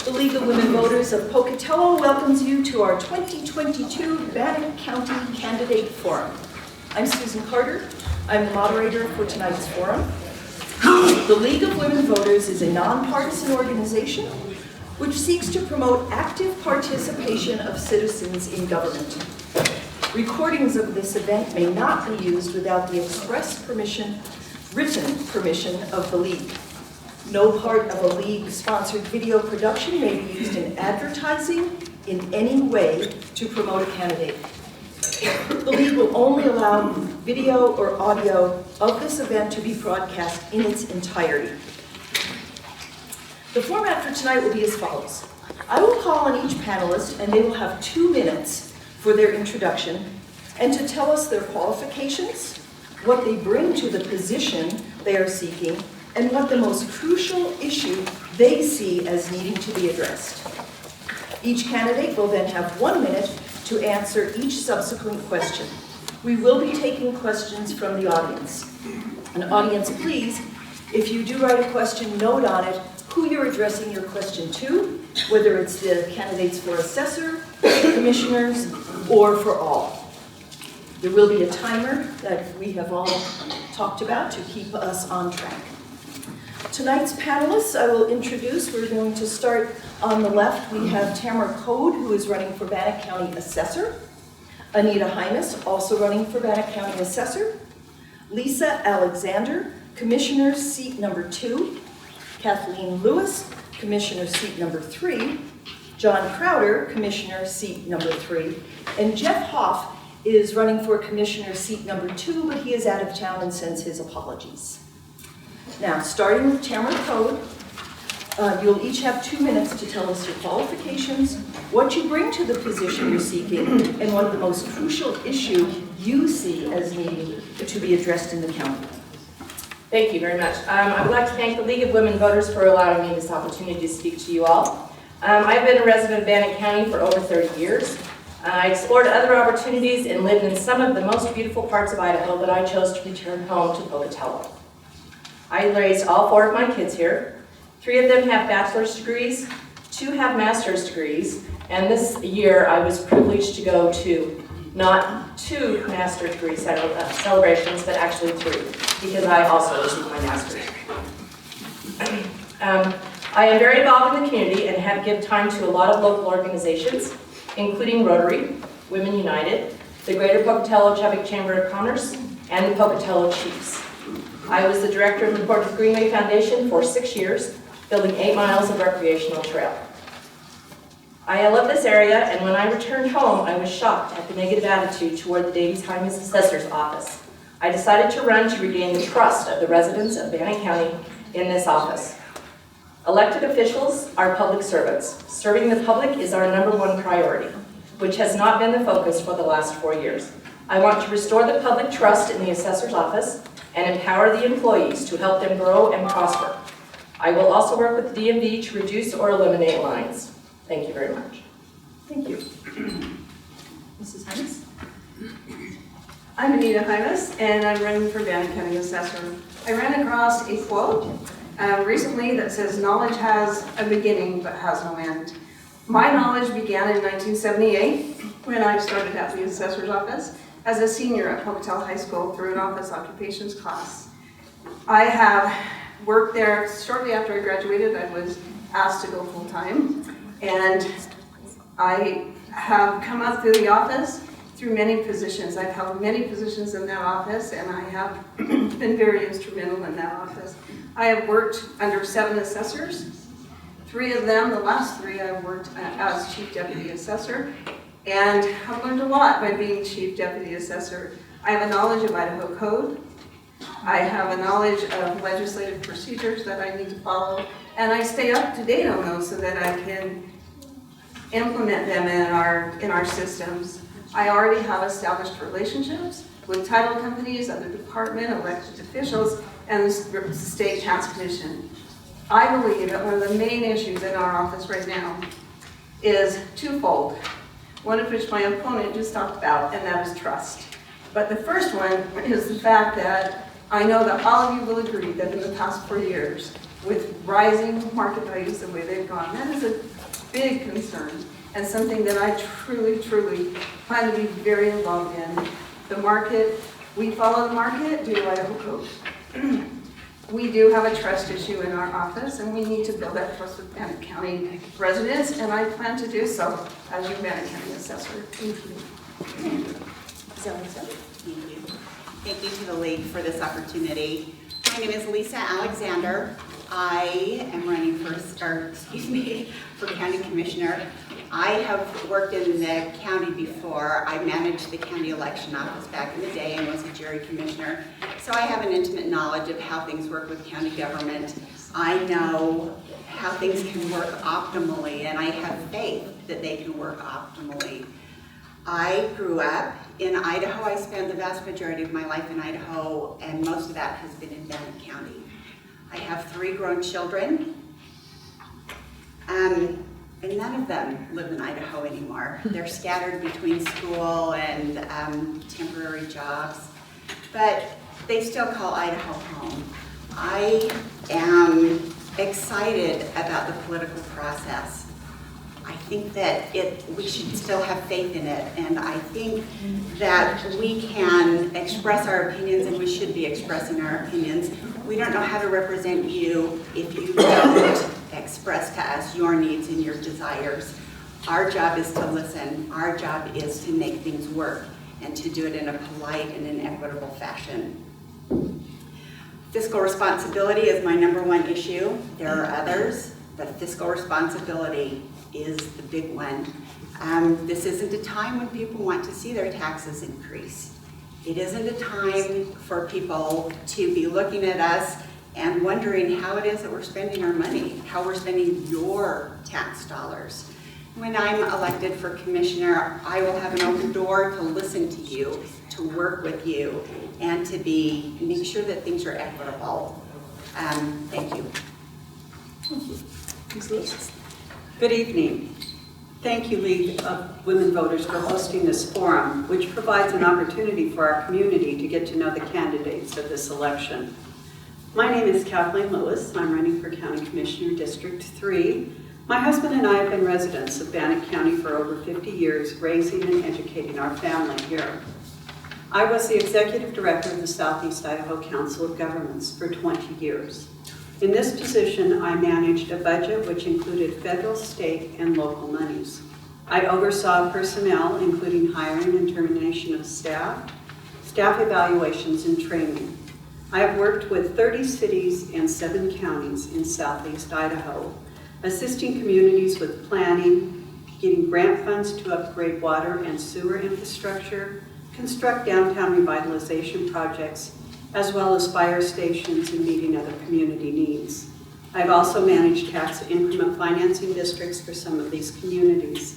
The League of Women Voters of Pocatello welcomes you to our 2022 Bannock County Candidate Forum. I'm Susan Carter. I'm the moderator for tonight's forum. The League of Women Voters is a nonpartisan organization which seeks to promote active participation of citizens in government. Recordings of this event may not be used without the express permission, written permission of the League. No part of a League-sponsored video production may be used in advertising in any way to promote a candidate. The League will only allow video or audio of this event to be broadcast in its entirety. The format for tonight will be as follows. I will call on each panelist and they will have 2 minutes for their introduction and to tell us their qualifications, what they bring to the position they are seeking, and what the most crucial issue they see as needing to be addressed. Each candidate will then have 1 minute to answer each subsequent question. We will be taking questions from the audience. And audience, please, if you do write a question, note on it who you're addressing your question to, whether it's the candidates for assessor, commissioners, or for all. There will be a timer that we have all talked about to keep us on track. Tonight's panelists I will introduce. We're going to start on the left. We have Tamara Code, who is running for Bannock County Assessor. Anita Hymas, also running for Bannock County Assessor. Lisa Alexander, Commissioner seat number 2. Kathleen Lewis, Commissioner seat number 3. John Crowder, Commissioner seat number 3. And Jeff Hoff is running for Commissioner seat number 2, but he is out of town and sends his apologies. Now, starting with Tamara Code, you'll each have 2 minutes to tell us your qualifications, what you bring to the position you're seeking, and what the most crucial issue you see as needing to be addressed in the county. Thank you very much. I would like to thank the League of Women Voters for allowing me this opportunity to speak to you all. I've been a resident of Bannock County for over 30 years. I explored other opportunities and lived in some of the most beautiful parts of Idaho, but I chose to return home to Pocatello. I raised all 4 of my kids here. 3 of them have bachelor's degrees, 2 have master's degrees, and this year I was privileged to go to not 2 master's degree celebrations, but actually 3, because I also received my master's. I am very involved in the community and have given time to a lot of local organizations, including Rotary, Women United, the Greater Pocatello Chamber of Commerce, and the Pocatello Chiefs. I was the director of the Portage Greenway Foundation for 6 years, building 8 miles of recreational trail. I love this area, and when I returned home, I was shocked at the negative attitude toward the Davies-Hymas Assessor's Office. I decided to run to regain the trust of the residents of Bannock County in this office. Elected officials are public servants. Serving the public is our #1 priority, which has not been the focus for the last 4 years. I want to restore the public trust in the Assessor's Office and empower the employees to help them grow and prosper. I will also work with the DMV to reduce or eliminate lines. Thank you very much. Thank you. Mrs. Hymas? I'm Anita Hymas, and I'm running for Bannock County Assessor. I ran across a quote recently that says, "Knowledge has a beginning but has no end." My knowledge began in 1978 when I started at the Assessor's Office as a senior at Pocatello High School through an office occupations class. I have worked there shortly after I graduated. I was asked to go full-time, and I have come up through the office through many positions. I've held many positions in that office, and I have been very instrumental in that office. I have worked under 7 assessors. 3 of them, the last 3, I've worked as Chief Deputy Assessor, and I've learned a lot by being Chief Deputy Assessor. I have a knowledge of Idaho Code. I have a knowledge of legislative procedures that I need to follow, and I stay up to date on those so that I can implement them in our systems. I already have established relationships with title companies, other department, elected officials, and the State Tax Commission. I believe that one of the main issues in our office right now is twofold, one of which my opponent just talked about, and that is trust. But the first one is the fact that I know that all of you will agree that in the past 4 years, with rising market values the way they've gone. That is a big concern and something that I truly, truly plan to be very involved in. The market, we follow the market due to Idaho code. We do have a trust issue in our office, and we need to build that trust with Bannock County residents, and I plan to do so as your Bannock County assessor. Thank you. Thank you. Thank you to the League for this opportunity. My name is Lisa Alexander. I am running for County Commissioner. I have worked in the county before. I managed the county election office back in the day and was a jury commissioner. So I have an intimate knowledge of how things work with county government. I know how things can work optimally, and I have faith that they can work optimally. I grew up in Idaho. I spent the vast majority of my life in Idaho, and most of that has been in Bannock County. I have 3 grown children, and none of them live in Idaho anymore. They're scattered between school and temporary jobs, but they still call Idaho home. I am excited about the political process. I think that we should still have faith in it, and I think that we can express our opinions, and we should be expressing our opinions. We don't know how to represent you if you don't express to us your needs and your desires. Our job is to listen. Our job is to make things work and to do it in a polite and an equitable fashion. Fiscal responsibility is my #1 issue. There are others, but fiscal responsibility is the big one. This isn't a time when people want to see their taxes increase. It isn't a time for people to be looking at us and wondering how it is that we're spending our money, how we're spending your tax dollars. When I'm elected for commissioner, I will have an open door to listen to you, to work with you, and to make sure that things are equitable. Thank you. Good evening. Thank you, League of Women Voters, for hosting this forum, which provides an opportunity for our community to get to know the candidates of this election. My name is Kathleen Lewis. I'm running for County Commissioner District 3. My husband and I have been residents of Bannock County for over 50 years, raising and educating our family here. I was the Executive Director of the Southeast Idaho Council of Governments for 20 years. In this position, I managed a budget which included federal, state, and local monies. I oversaw personnel, including hiring and termination of staff evaluations, and training. I have worked with 30 cities and 7 counties in Southeast Idaho, assisting communities with planning, getting grant funds to upgrade water and sewer infrastructure, construct downtown revitalization projects, as well as fire stations and meeting other community needs. I've also managed tax increment financing districts for some of these communities.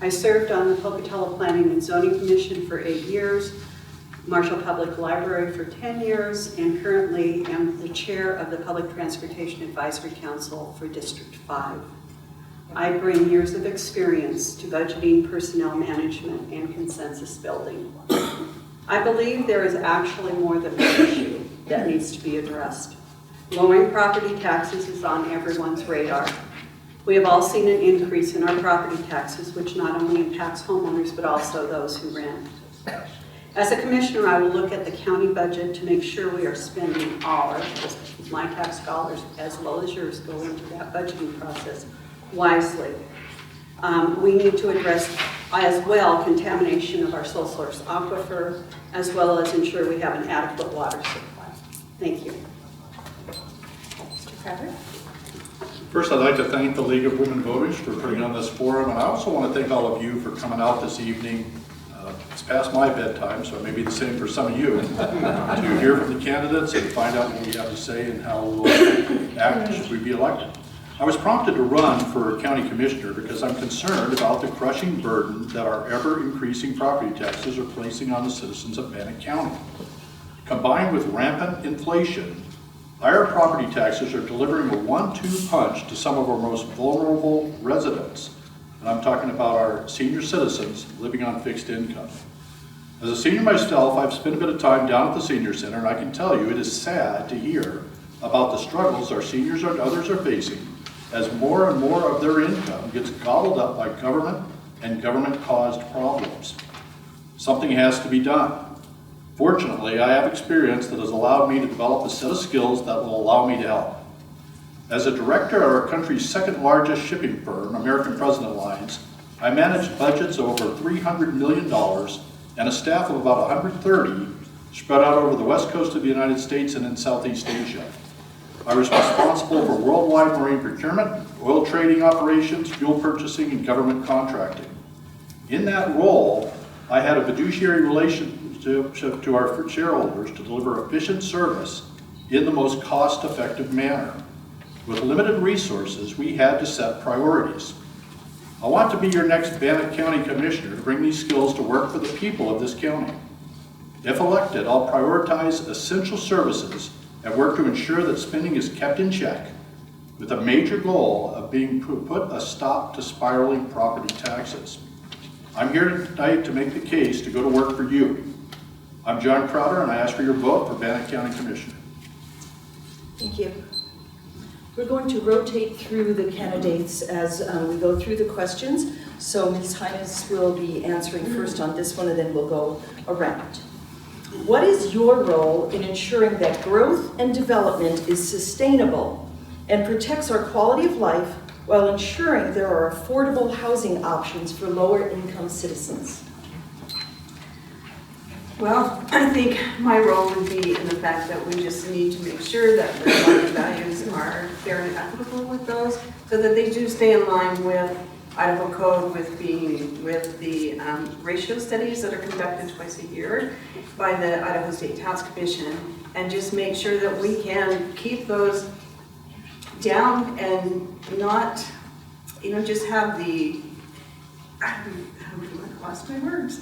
I served on the Pocatello Planning and Zoning Commission for 8 years, Marshall Public Library for 10 years, and currently am the chair of the Public Transportation Advisory Council for District 5. I bring years of experience to budgeting, personnel management, and consensus building. I believe there is actually more than one issue that needs to be addressed. Lowering property taxes is on everyone's radar. We have all seen an increase in our property taxes, which not only impacts homeowners, but also those who rent. As a commissioner, I will look at the county budget to make sure we are spending all of my tax dollars, as well as yours, go into that budgeting process wisely. We need to address as well contamination of our sole source aquifer, as well as ensure we have an adequate water supply. Thank you. Mr. Crowder? First, I'd like to thank the League of Women Voters for putting on this forum, and I also want to thank all of you for coming out this evening. It's past my bedtime, so it may be the same for some of you, to hear from the candidates and find out what we have to say and how we'll act should we be elected. I was prompted to run for county commissioner because I'm concerned about the crushing burden that our ever-increasing property taxes are placing on the citizens of Bannock County. Combined with rampant inflation, higher property taxes are delivering a 1-2 punch to some of our most vulnerable residents. And I'm talking about our senior citizens living on fixed income. As a senior myself, I've spent a bit of time down at the senior center, and I can tell you it is sad to hear about the struggles our seniors and others are facing as more and more of their income gets gobbled up by government and government-caused problems. Something has to be done. Fortunately, I have experience that has allowed me to develop a set of skills that will allow me to help. As a director of our country's second largest shipping firm, American President Lines, I managed budgets of over $300 million and a staff of about 130 spread out over the west coast of the United States and in Southeast Asia. I was responsible for worldwide marine procurement, oil trading operations, fuel purchasing, and government contracting. In that role, I had a fiduciary relationship to our shareholders to deliver efficient service in the most cost-effective manner. With limited resources, we had to set priorities. I want to be your next Bannock County Commissioner to bring these skills to work for the people of this county. If elected, I'll prioritize essential services and work to ensure that spending is kept in check, with a major goal of being put a stop to spiraling property taxes. I'm here tonight to make the case to go to work for you. I'm John Crowder, and I ask for your vote for Bannock County Commissioner. Thank you. We're going to rotate through the candidates as we go through the questions. So Ms. Hines will be answering first on this one, and then we'll go around. What is your role in ensuring that growth and development is sustainable and protects our quality of life while ensuring there are affordable housing options for lower income citizens? Well, I think my role would be in the fact that we just need to make sure that the market values are fair and equitable with those, so that they do stay in line with Idaho Code, with the ratio studies that are conducted twice a year by the Idaho State Tax Commission, and just make sure that we can keep those down and not, just have the, I lost my words.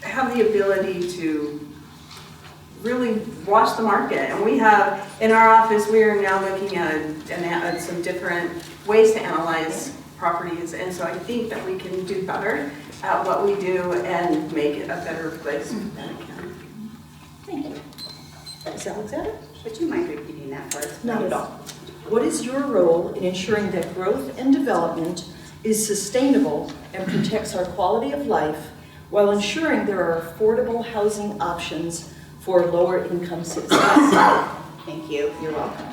Have the ability to really watch the market. And we have, in our office, we are now looking at some different ways to analyze properties. And so I think that we can do better at what we do and make it a better place for Bannock County. Thank you. Ms. Alexander? Would you mind repeating that for us? Not at all. What is your role in ensuring that growth and development is sustainable and protects our quality of life while ensuring there are affordable housing options for lower income citizens? Thank you. You're welcome.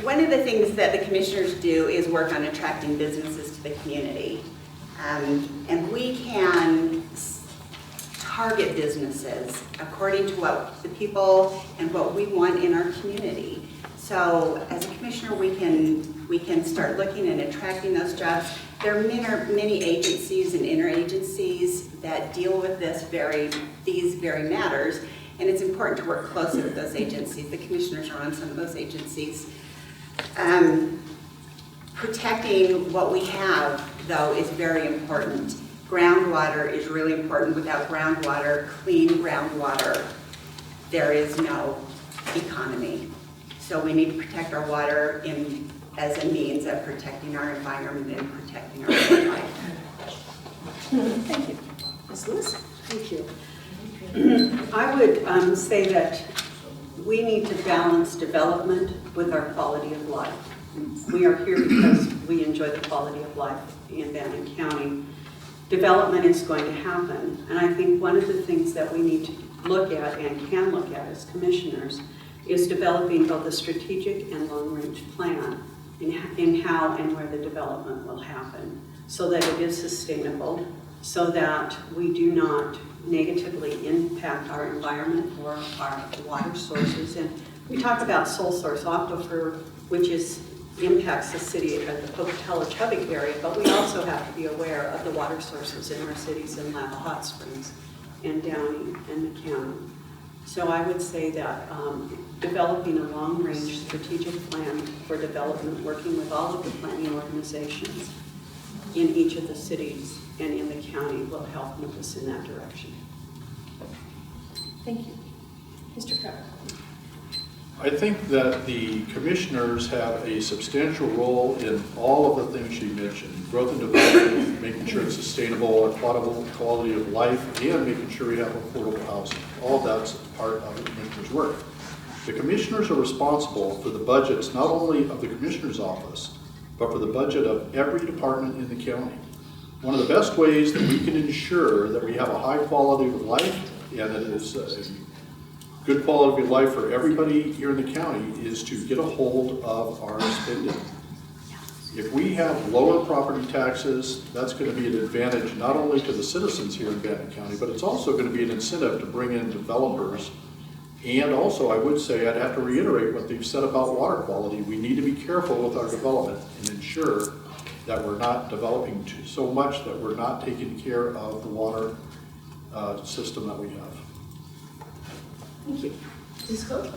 One of the things that the commissioners do is work on attracting businesses to the community. And we can target businesses according to what the people and what we want in our community. So as a commissioner, we can start looking and attracting those jobs. There are many agencies and interagencies that deal with these very matters, and it's important to work closely with those agencies. The commissioners are on some of those agencies. Protecting what we have, though, is very important. Groundwater is really important. Without groundwater, clean groundwater, there is no economy. So we need to protect our water as a means of protecting our environment and protecting our wildlife. Thank you. Ms. Lewis? Thank you. I would say that we need to balance development with our quality of life. We are here because we enjoy the quality of life in Bannock County. Development is going to happen, and I think one of the things that we need to look at and can look at as commissioners is developing both a strategic and long-range plan in how and where the development will happen, so that it is sustainable, so that we do not negatively impact our environment or our water sources. And we talk about sole source aquifer, which impacts the city at the Pocatello Chubbuck area, but we also have to be aware of the water sources in our cities in Lava Hot Springs and Downey and McCown. So I would say that developing a long-range strategic plan for development, working with all of the planning organizations in each of the cities and in the county will help move us in that direction. Thank you. Mr. Crowder? I think that the commissioners have a substantial role in all of the things she mentioned. Growth and development, making sure it's sustainable, quality of life, and making sure we have affordable housing. All that's part of the commissioner's work. The commissioners are responsible for the budgets not only of the commissioner's office, but for the budget of every department in the county. One of the best ways that we can ensure that we have a high quality of life and that it is a good quality of life for everybody here in the county is to get a hold of our spending. If we have lower property taxes, that's going to be an advantage not only to the citizens here in Bannock County, but it's also going to be an incentive to bring in developers. And also, I would say, I'd have to reiterate what they've said about water quality. We need to be careful with our development and ensure that we're not developing so much that we're not taking care of the water system that we have. Thank you. Ms. Cook?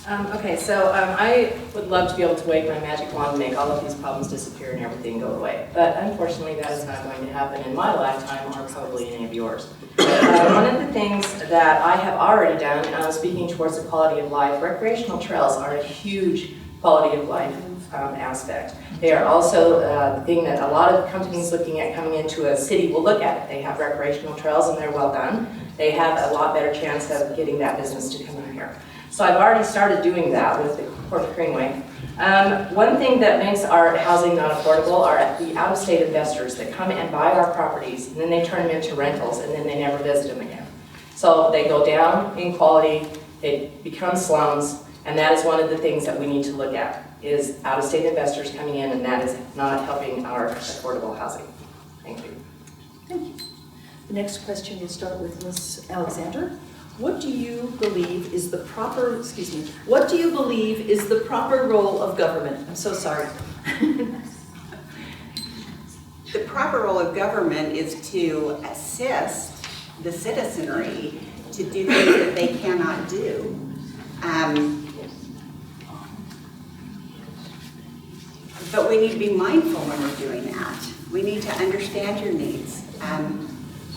Okay, so I would love to be able to wave my magic wand and make all of these problems disappear and everything go away. But unfortunately, that is not going to happen in my lifetime or probably any of yours. One of the things that I have already done, speaking towards the quality of life, recreational trails are a huge quality of life aspect. They are also the thing that a lot of companies looking at coming into a city will look at. They have recreational trails and they're well done. They have a lot better chance of getting that business to come in here. So I've already started doing that with the Port Greenway. One thing that makes our housing not affordable are the out-of-state investors that come and buy our properties and then they turn them into rentals and then they never visit them again. So they go down in quality, they become slums, and that is one of the things that we need to look at, is out-of-state investors coming in, and that is not helping our affordable housing. Thank you. Thank you. The next question will start with Ms. Alexander. What do you believe is the proper, what do you believe is the proper role of government? I'm so sorry. The proper role of government is to assist the citizenry to do things that they cannot do. But we need to be mindful when we're doing that. We need to understand your needs.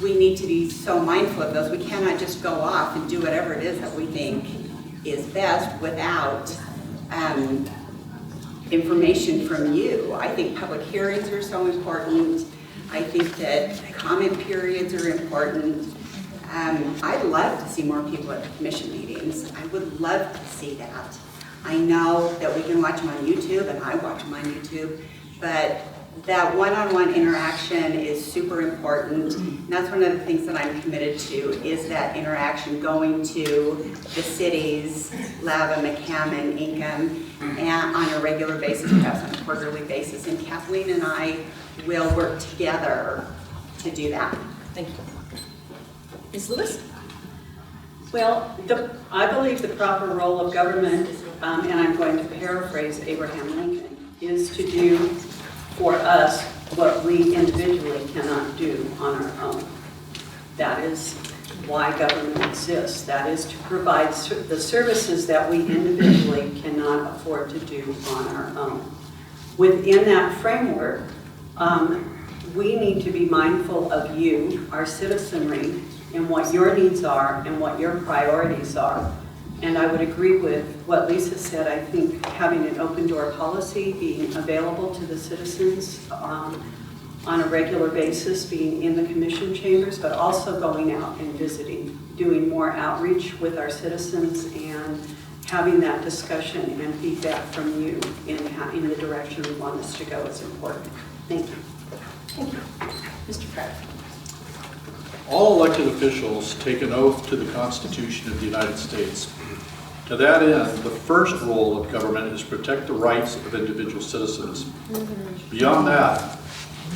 We need to be so mindful of those. We cannot just go off and do whatever it is that we think is best without information from you. I think public hearings are so important. I think that comment periods are important. I'd love to see more people at the commission meetings. I would love to see that. I know that we can watch them on YouTube, and I watch them on YouTube, but that one-on-one interaction is super important. And that's one of the things that I'm committed to, is that interaction, going to the cities, Lava, McCammon, Ingham, and on a regular basis, perhaps on a quarterly basis. And Kathleen and I will work together to do that. Thank you. Ms. Lewis? Well, I believe the proper role of government, and I'm going to paraphrase Abraham Lincoln, is to do for us what we individually cannot do on our own. That is why government exists. That is to provide the services that we individually cannot afford to do on our own. Within that framework, we need to be mindful of you, our citizenry, and what your needs are and what your priorities are. And I would agree with what Lisa said. I think having an open door policy, being available to the citizens on a regular basis, being in the commission chambers, but also going out and visiting, doing more outreach with our citizens and having that discussion and feedback from you in the direction we want us to go is important. Thank you. Thank you. Mr. Pratt? All elected officials take an oath to the Constitution of the United States. To that end, the first role of government is to protect the rights of individual citizens. Beyond that,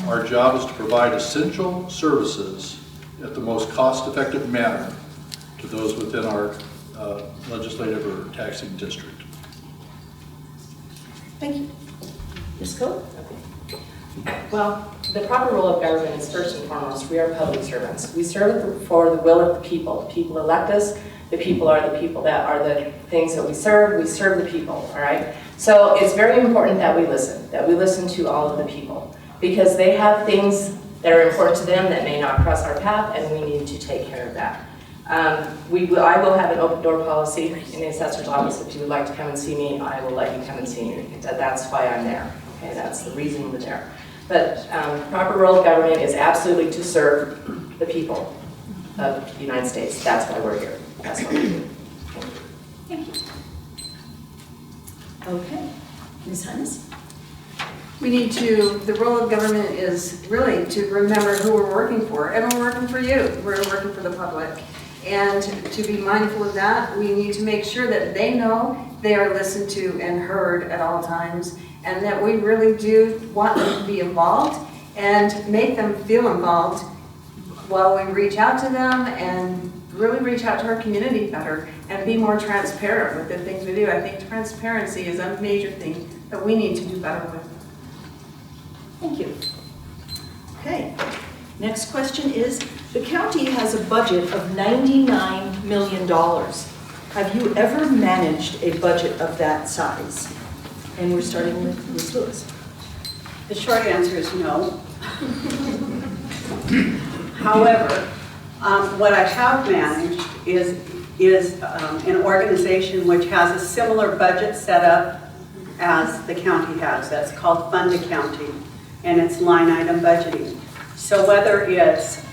our job is to provide essential services at the most cost-effective manner to those within our legislative or taxing district. Thank you. Ms. Coe? Well, the proper role of government is first and foremost, we are public servants. We serve for the will of the people. The people elect us. The people are the people that are the things that we serve. We serve the people, all right? So it's very important that we listen to all of the people, because they have things that are important to them that may not cross our path, and we need to take care of that. I will have an open door policy in the assessor's office. If you would like to come and see me, I will let you come and see me. That's why I'm there. Okay, that's the reason we're there. But proper role of government is absolutely to serve the people of the United States. That's why we're here. That's what we do. Thank you. Okay, Ms. Hines? We need to, the role of government is really to remember who we're working for, and we're working for you. We're working for the public. And to be mindful of that, we need to make sure that they know they are listened to and heard at all times, and that we really do want them to be involved and make them feel involved while we reach out to them and really reach out to our community better and be more transparent with the things we do. I think transparency is a major thing that we need to do better with. Thank you. Okay, next question is, the county has a budget of $99 million. Have you ever managed a budget of that size? And we're starting with Ms. Lewis. The short answer is no. However, what I have managed is an organization which has a similar budget setup as the county has. That's called fund accounting, and it's line item budgeting. So whether it's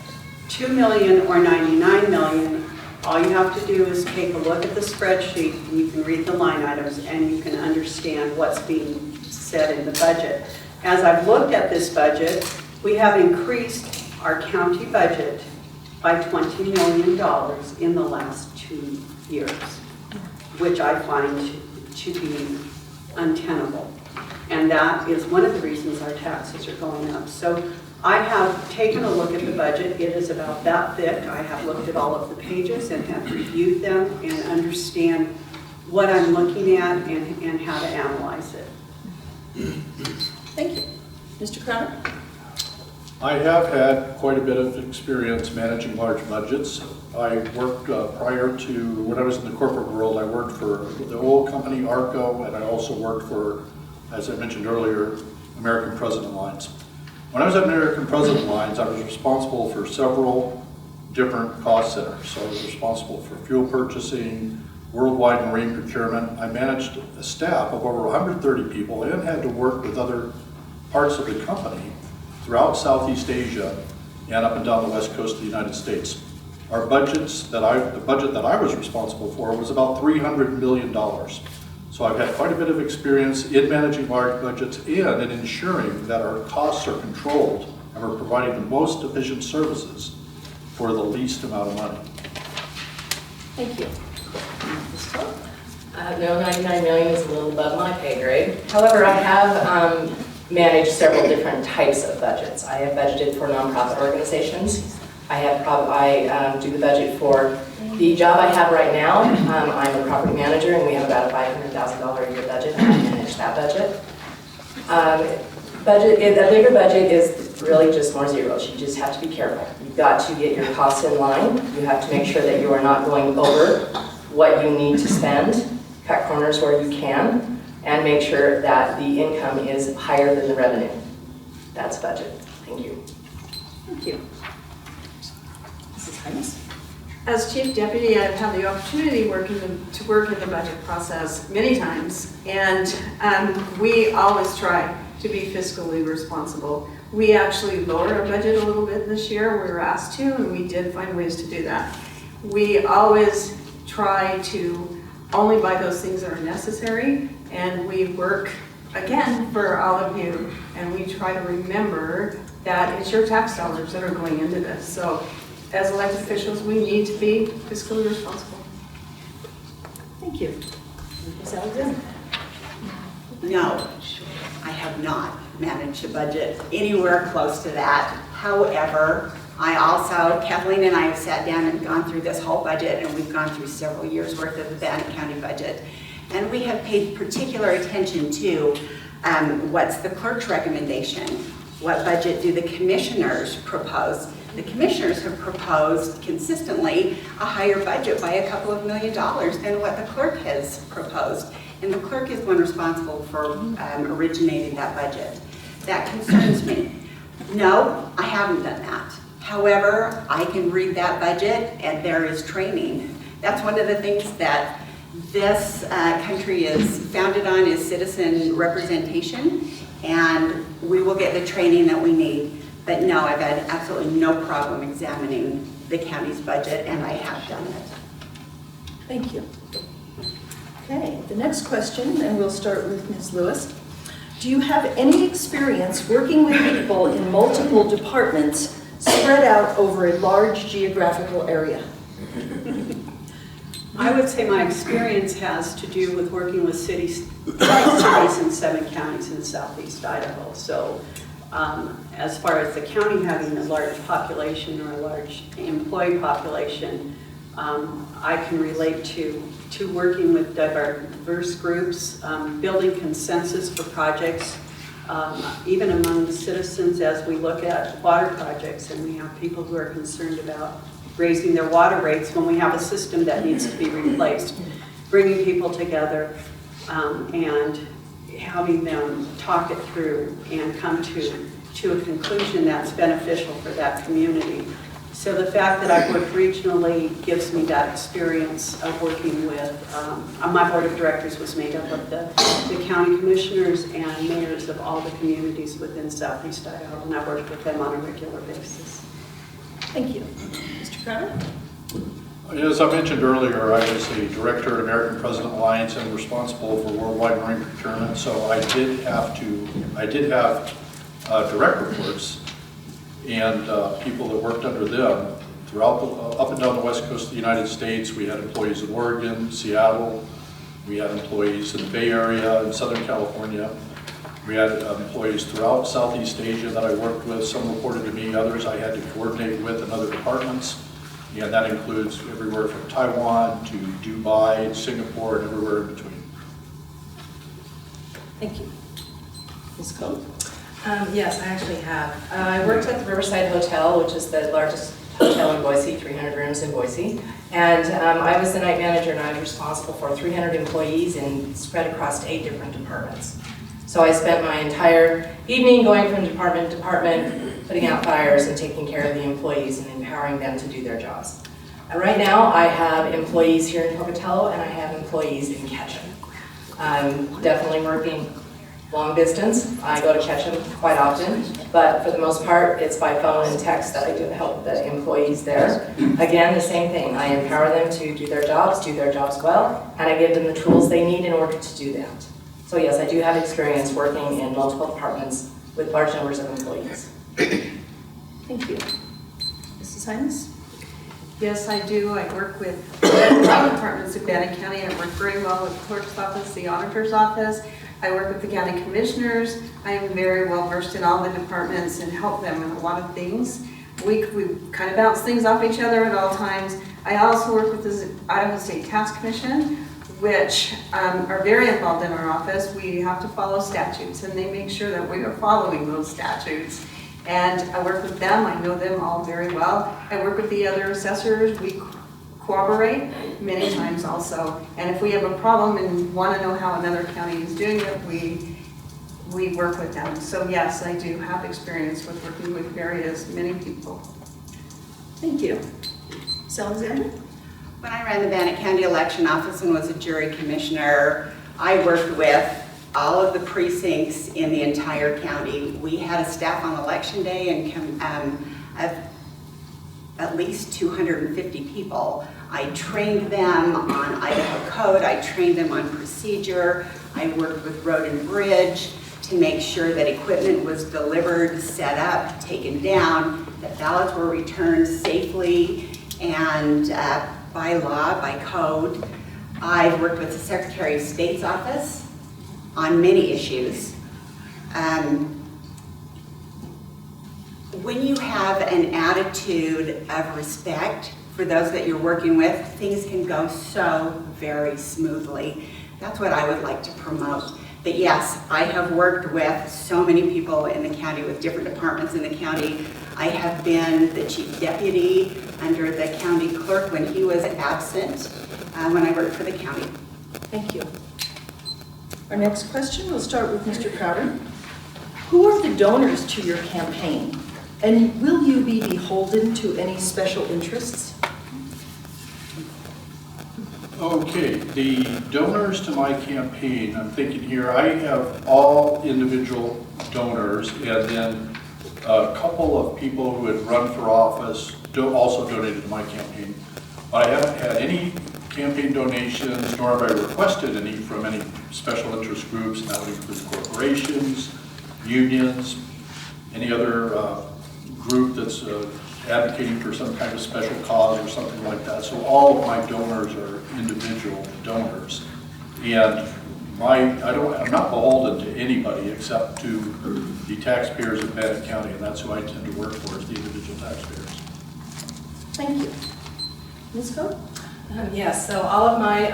$2 million or $99 million, all you have to do is take a look at the spreadsheet, and you can read the line items, and you can understand what's being said in the budget. As I've looked at this budget, we have increased our county budget by $20 million in the last 2 years, which I find to be untenable. And that is one of the reasons our taxes are going up. So I have taken a look at the budget. It is about that thick. I have looked at all of the pages and have reviewed them and understand what I'm looking at and how to analyze it. Thank you. Mr. Crowder? I have had quite a bit of experience managing large budgets. I worked prior to, when I was in the corporate world, I worked for the oil company ARCO, and I also worked for, as I mentioned earlier, American President Lines. When I was at American President Lines, I was responsible for several different cost centers. So I was responsible for fuel purchasing, worldwide marine procurement. I managed a staff of over 130 people and had to work with other parts of the company throughout Southeast Asia and up and down the west coast of the United States. Our budgets the budget that I was responsible for was about $300 million. So I've had quite a bit of experience in managing large budgets and in ensuring that our costs are controlled and we're providing the most efficient services for the least amount of money. Thank you. Ms. Clark? No, 99 million is a little above my pay grade. However, I have managed several different types of budgets. I have budgeted for nonprofit organizations. I do the budget for the job I have right now. I'm a property manager, and we have about a $500,000 a year budget, and I manage that budget. A bigger budget is really just more zeros. You just have to be careful. You've got to get your costs in line. You have to make sure that you are not going over what you need to spend, cut corners where you can, and make sure that the income is higher than the revenue. That's budget. Thank you. Thank you. Mrs. Hines? As chief deputy, I've had the opportunity to work in the budget process many times, and we always try to be fiscally responsible. We actually lowered our budget a little bit this year. We were asked to, and we did find ways to do that. We always try to only buy those things that are necessary, and we work, again, for all of you, and we try to remember that it's your tax dollars that are going into this. So as elected officials, we need to be fiscally responsible. Thank you. Ms. Alexander? No, I have not managed a budget anywhere close to that. However, Kathleen and I have sat down and gone through this whole budget, and we've gone through several years worth of the Bannock County budget. And we have paid particular attention to what's the clerk's recommendation? What budget do the commissioners propose? The commissioners have proposed consistently a higher budget by a couple of $1 million than what the clerk has proposed. And the clerk is the one responsible for originating that budget. That concerns me. No, I haven't done that. However, I can read that budget and there is training. That's one of the things that this country is founded on, is citizen representation, and we will get the training that we need. But no, I've had absolutely no problem examining the county's budget, and I have done it. Thank you. Okay, the next question, and we'll start with Ms. Lewis. Do you have any experience working with people in multiple departments spread out over a large geographical area? I would say my experience has to do with working with cities in 7 counties in southeast Idaho. So as far as the county having a large population or a large employee population, I can relate to working with diverse groups, building consensus for projects, even among the citizens as we look at water projects, and we have people who are concerned about raising their water rates when we have a system that needs to be replaced. Bringing people together and having them talk it through and come to a conclusion that's beneficial for that community. So the fact that I've worked regionally gives me that experience of working with, my board of directors was made up of the county commissioners and mayors of all the communities within southeast Idaho, and I worked with them on a regular basis. Thank you. Mr. Crowder? As I mentioned earlier, I was a director at American President Alliance and responsible for worldwide marine procurement, so I did have direct reports and people that worked under them throughout up and down the west coast of the United States. We had employees in Oregon, Seattle. We had employees in the Bay Area and Southern California. We had employees throughout Southeast Asia that I worked with. Some reported to me, others I had to coordinate with in other departments. And that includes everywhere from Taiwan to Dubai, Singapore, and everywhere in between. Thank you. Ms. Coe? Yes, I actually have. I worked at the Riverside Hotel, which is the largest hotel in Boise, 300 rooms in Boise. And I was the night manager, and I was responsible for 300 employees and spread across 8 different departments. So I spent my entire evening going from department to department, putting out fires and taking care of the employees and empowering them to do their jobs. Right now, I have employees here in Pocatello, and I have employees in Ketchum. I'm definitely working long distance. I go to Ketchum quite often, but for the most part, it's by phone and text that I do help the employees there. Again, the same thing. I empower them to do their jobs well, and I give them the tools they need in order to do that. So yes, I do have experience working in multiple departments with large numbers of employees. Thank you. Mrs. Hines? Yes, I do. I work with all departments of Bannock County. I work very well with the clerk's office, the auditor's office. I work with the county commissioners. I am very well versed in all the departments and help them in a lot of things. We kind of bounce things off each other at all times. I also work with the Idaho State Tax Commission, which are very involved in our office. We have to follow statutes, and they make sure that we are following those statutes. And I work with them. I know them all very well. I work with the other assessors. We cooperate many times also. And if we have a problem and want to know how another county is doing it, we work with them. So yes, I do have experience with working with many people. Thank you. Ms. Alexander? When I ran the Bannock County Election Office and was a jury commissioner, I worked with all of the precincts in the entire county. We had a staff on election day of at least 250 people. I trained them on Idaho code, I trained them on procedure, I worked with Road and Bridge to make sure that equipment was delivered, set up, taken down, that ballots were returned safely and by law, by code. I've worked with the Secretary of State's office on many issues. When you have an attitude of respect for those that you're working with, things can go so very smoothly. That's what I would like to promote. But yes, I have worked with so many people in the county, with different departments in the county. I have been the chief deputy under the county clerk when he was absent, when I worked for the county. Thank you. Our next question, we'll start with Mr. Crowder. Who are the donors to your campaign? And will you be beholden to any special interests? Okay, the donors to my campaign, I'm thinking here, I have all individual donors, and then a couple of people who had run for office also donated to my campaign. But I haven't had any campaign donations, nor have I requested any from any special interest groups, and that would include corporations, unions, any other group that's advocating for some kind of special cause or something like that. So all of my donors are individual donors. And I'm not beholden to anybody except to the taxpayers of Bannock County, and that's who I tend to work for, is the individual taxpayers. Thank you. Ms. Coe? Yes, so all of my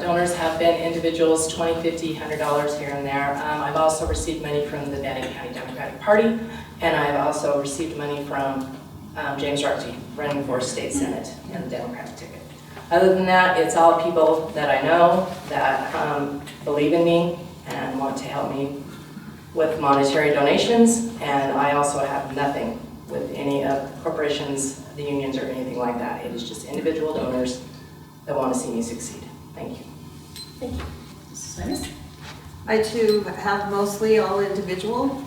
donors have been individuals, $20, $50, $100 here and there. I've also received money from the Bannock County Democratic Party, and I've also received money from James Rarty, running for state senate in the Democratic ticket. Other than that, it's all people that I know that believe in me and want to help me with monetary donations, and I also have nothing with any of the corporations, the unions, or anything like that. It is just individual donors that want to see me succeed. Thank you. Thank you. Mrs. Simons? I too have mostly all individual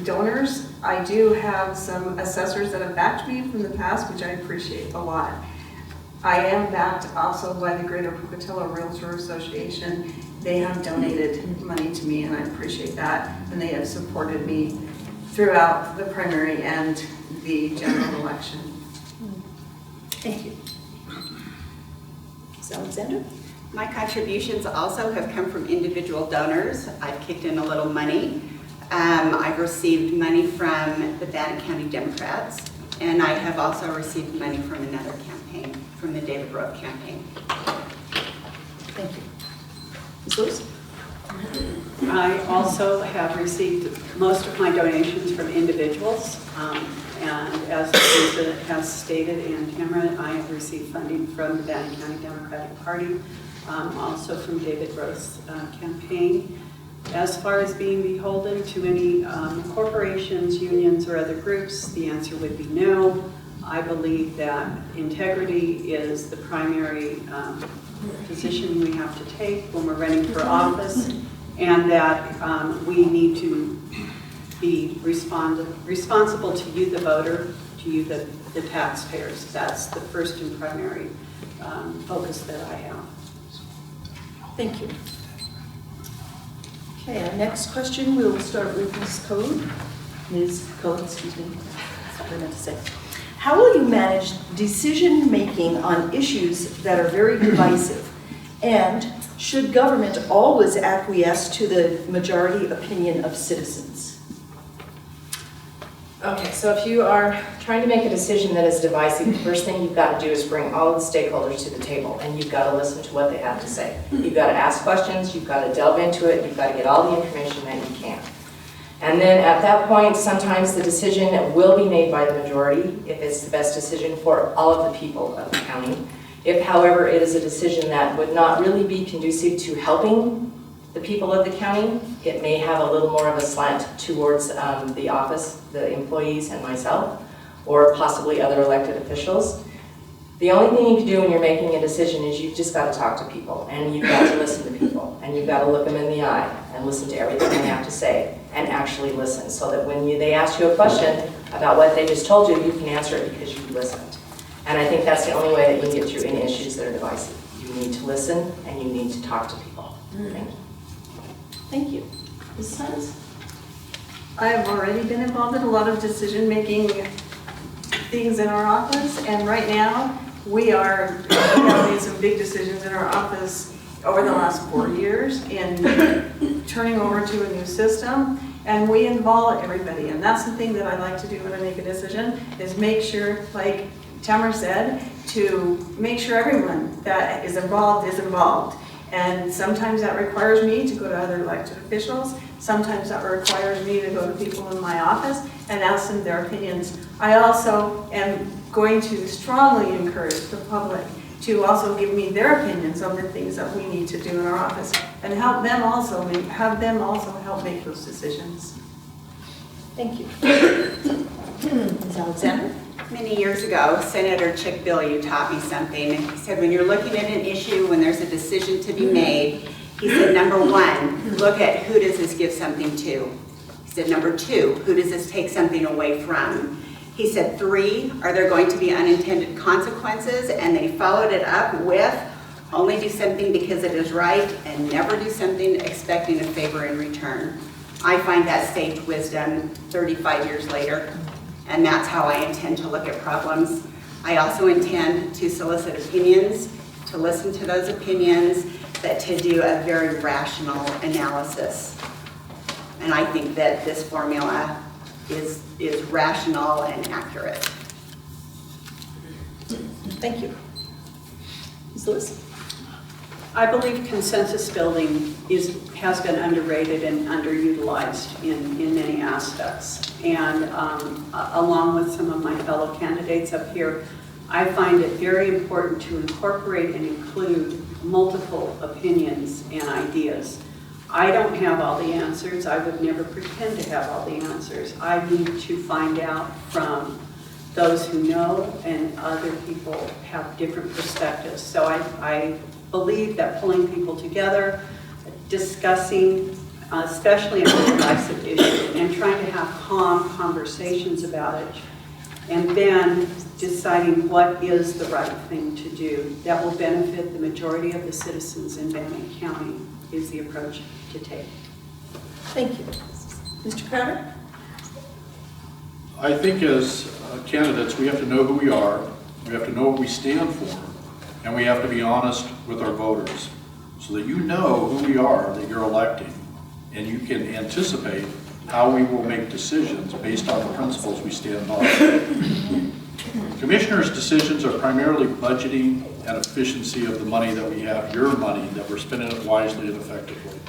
donors. I do have some assessors that have backed me from the past, which I appreciate a lot. I am backed also by the Greater Pocatello Realtor Association. They have donated money to me, and I appreciate that. And they have supported me throughout the primary and the general election. Thank you. Ms. Alexander? My contributions also have come from individual donors. I've kicked in a little money. I've received money from the Bannock County Democrats, and I have also received money from another campaign, from the David Rowe campaign. Thank you. Ms. Lewis? I also have received most of my donations from individuals, and as Lisa has stated, and Tamara, I have received funding from the Bannock County Democratic Party, also from David Rowe's campaign. As far as being beholden to any corporations, unions, or other groups, the answer would be no. I believe that integrity is the primary position we have to take when we're running for office, and that we need to be responsible to you, the voter, to you, the taxpayers. That's the first and primary focus that I have. Thank you. Okay, our next question, we'll start with Ms. Code. Ms. Code, excuse me. That's what I meant to say. How will you manage decision-making on issues that are very divisive? And should government always acquiesce to the majority opinion of citizens? Okay, so if you are trying to make a decision that is divisive, the first thing you've got to do is bring all of the stakeholders to the table, and you've got to listen to what they have to say. You've got to ask questions, you've got to delve into it, you've got to get all the information that you can. And then at that point, sometimes the decision will be made by the majority if it's the best decision for all of the people of the county. If, however, it is a decision that would not really be conducive to helping the people of the county, it may have a little more of a slant towards the office, the employees, and myself, or possibly other elected officials. The only thing you can do when you're making a decision is you've just got to talk to people, and you've got to listen to people, and you've got to look them in the eye and listen to everything they have to say, and actually listen, so that when they ask you a question about what they just told you, you can answer it because you listened. And I think that's the only way that you can get through any issues that are divisive. You need to listen, and you need to talk to people. Thank you. Thank you. Ms. Simons? I have already been involved in a lot of decision-making things in our office, and right now we have made some big decisions in our office over the last 4 years in turning over to a new system, and we involve everybody, and that's the thing that I like to do when I make a decision, is make sure, like Tamara said, to make sure everyone that is involved is involved. And sometimes that requires me to go to other elected officials. Sometimes that requires me to go to people in my office and ask them their opinions. I also am going to strongly encourage the public to also give me their opinions on the things that we need to do in our office, and help them also help make those decisions. Thank you. Ms. Alexander? Many years ago, Senator Chick Billy taught me something. He said, when you're looking at an issue, when there's a decision to be made, he said, number one, look at who does this give something to. He said, number two, who does this take something away from? He said, three, are there going to be unintended consequences? And they followed it up with, only do something because it is right and never do something expecting a favor in return. I find that sage wisdom 35 years later, and that's how I intend to look at problems. I also intend to solicit opinions, to listen to those opinions, but to do a very rational analysis. And I think that this formula is rational and accurate. Thank you. Ms. Lewis? I believe consensus building has been underrated and underutilized in many aspects. And along with some of my fellow candidates up here, I find it very important to incorporate and include multiple opinions and ideas. I don't have all the answers. I would never pretend to have all the answers. I need to find out from those who know, and other people have different perspectives. So I believe that pulling people together, discussing, especially a divisive issue, and trying to have calm conversations about it, and then deciding what is the right thing to do that will benefit the majority of the citizens in Bannock County is the approach to take. Thank you. Mr. Crowder? I think as candidates, we have to know who we are, we have to know what we stand for, and we have to be honest with our voters so that you know who we are that you're electing, and you can anticipate how we will make decisions based on the principles we stand by. Commissioners' decisions are primarily budgeting and efficiency of the money that we have, your money, that we're spending it wisely and effectively.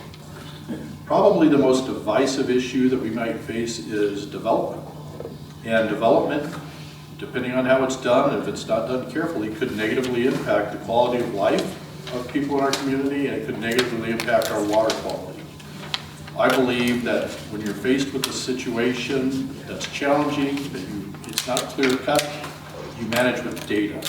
Probably the most divisive issue that we might face is development. And development, depending on how it's done, if it's not done carefully, could negatively impact the quality of life of people in our community, and it could negatively impact our water quality. I believe that when you're faced with a situation that's challenging, that it's not clear cut, you manage with data.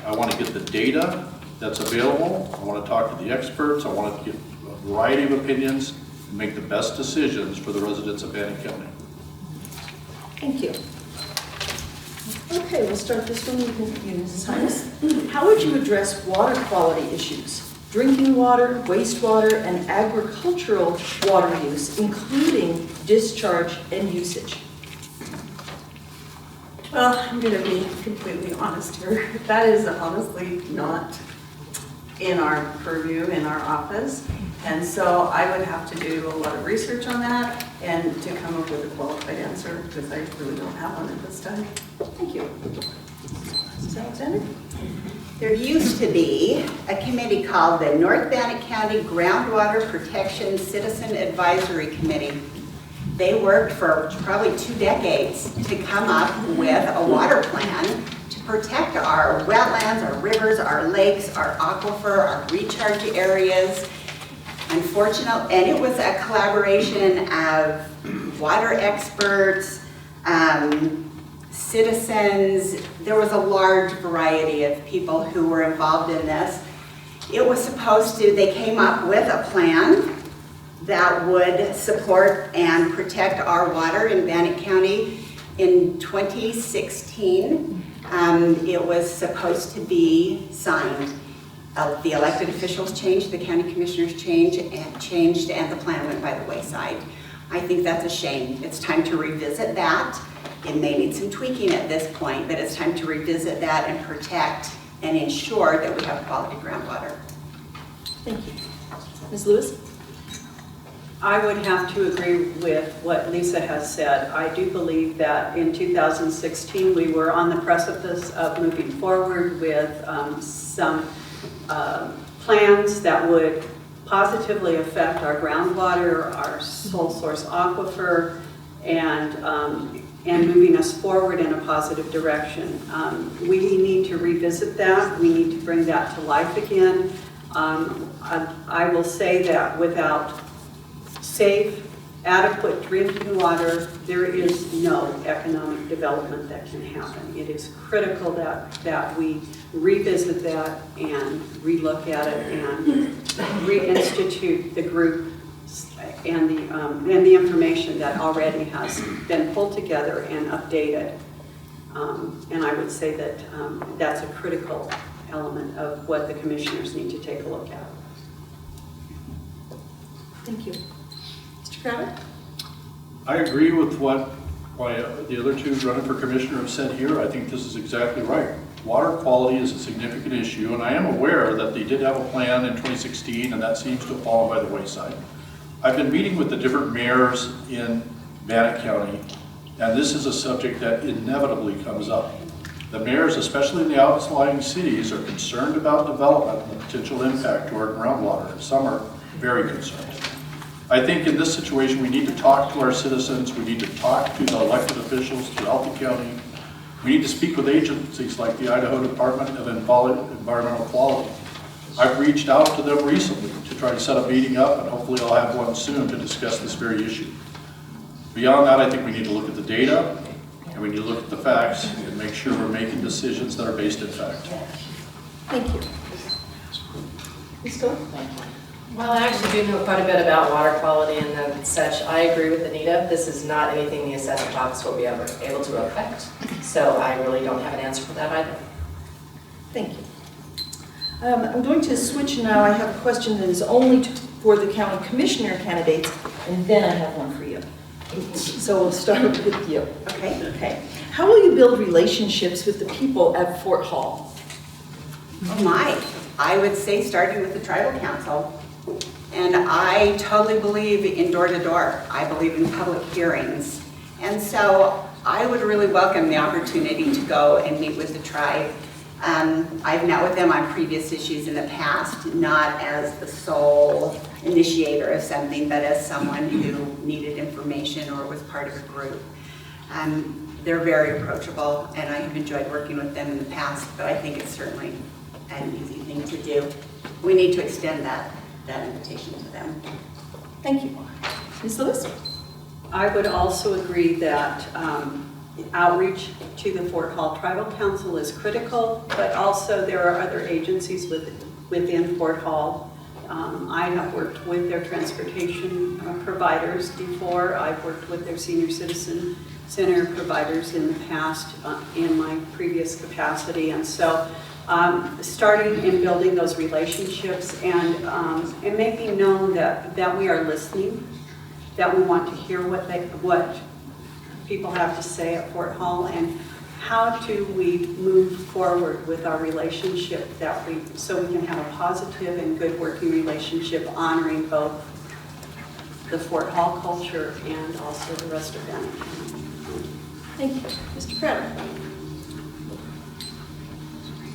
I want to get the data that's available. I want to talk to the experts. I want to get a variety of opinions and make the best decisions for the residents of Bannock County. Thank you. Okay, we'll start this one with you, Mrs. Hines. How would you address water quality issues? Drinking water, wastewater, and agricultural water use, including discharge and usage. Well, I'm going to be completely honest here. That is honestly not in our purview in our office. And so I would have to do a lot of research on that and to come up with a qualified answer, because I really don't have one at this time. Thank you. Mrs. Alexander? There used to be a committee called the North Bannock County Groundwater Protection Citizen Advisory Committee. They worked for probably 2 decades to come up with a water plan to protect our wetlands, our rivers, our lakes, our aquifer, our recharge areas. Unfortunately, and it was a collaboration of water experts, citizens. There was a large variety of people who were involved in this. It was supposed to, they came up with a plan that would support and protect our water in Bannock County. In 2016, it was supposed to be signed. The elected officials changed, the county commissioners changed, and the plan went by the wayside. I think that's a shame. It's time to revisit that. It may need some tweaking at this point, but it's time to revisit that and protect and ensure that we have quality groundwater. Thank you. Ms. Lewis? I would have to agree with what Lisa has said. I do believe that in 2016 we were on the precipice of moving forward with some plans that would positively affect our groundwater, our sole source aquifer, and moving us forward in a positive direction. We need to revisit that. We need to bring that to life again. I will say that without safe, adequate drinking water, there is no economic development that can happen. It is critical that we revisit that and relook at it and reinstitute the group and the information that already has been pulled together and updated. And I would say that that's a critical element of what the commissioners need to take a look at. Thank you. Mr. Crowder? I agree with what the other two running for commissioner have said here. I think this is exactly right. Water quality is a significant issue, and I am aware that they did have a plan in 2016, and that seems to have fallen by the wayside. I've been meeting with the different mayors in Bannock County, and this is a subject that inevitably comes up. The mayors, especially in the outlying cities, are concerned about development and the potential impact to our groundwater. Some are very concerned. I think in this situation, we need to talk to our citizens. We need to talk to the elected officials throughout the county. We need to speak with agencies like the Idaho Department of Environmental Quality. I've reached out to them recently to try to set a meeting up, and hopefully I'll have one soon to discuss this very issue. Beyond that, I think we need to look at the data, and we need to look at the facts and make sure we're making decisions that are based in fact. Thank you. Ms. Gore? Well, I actually do know quite a bit about water quality and such. I agree with Anita. This is not anything the assessor's office will be able to affect. So I really don't have an answer for that either. Thank you. I'm going to switch now. I have a question that is only for the county commissioner candidates, and then I have one for you. So we'll start with you. Okay. How will you build relationships with the people at Fort Hall? Oh my, I would say starting with the tribal council. And I totally believe in door-to-door. I believe in public hearings. And so I would really welcome the opportunity to go and meet with the tribe. I've met with them on previous issues in the past, not as the sole initiator of something, but as someone who needed information or was part of a group. They're very approachable, and I have enjoyed working with them in the past, but I think it's certainly an easy thing to do. We need to extend that invitation to them. Thank you. Ms. Lewis? I would also agree that outreach to the Fort Hall Tribal Council is critical, but also there are other agencies within Fort Hall. I have worked with their transportation providers before. I've worked with their senior citizen center providers in the past in my previous capacity, and so starting and building those relationships and making known that we are listening, that we want to hear what people have to say at Fort Hall, and how do we move forward with our relationship so we can have a positive and good working relationship honoring both the Fort Hall culture and also the rest of Bannock County. Thank you. Mr. Crowder?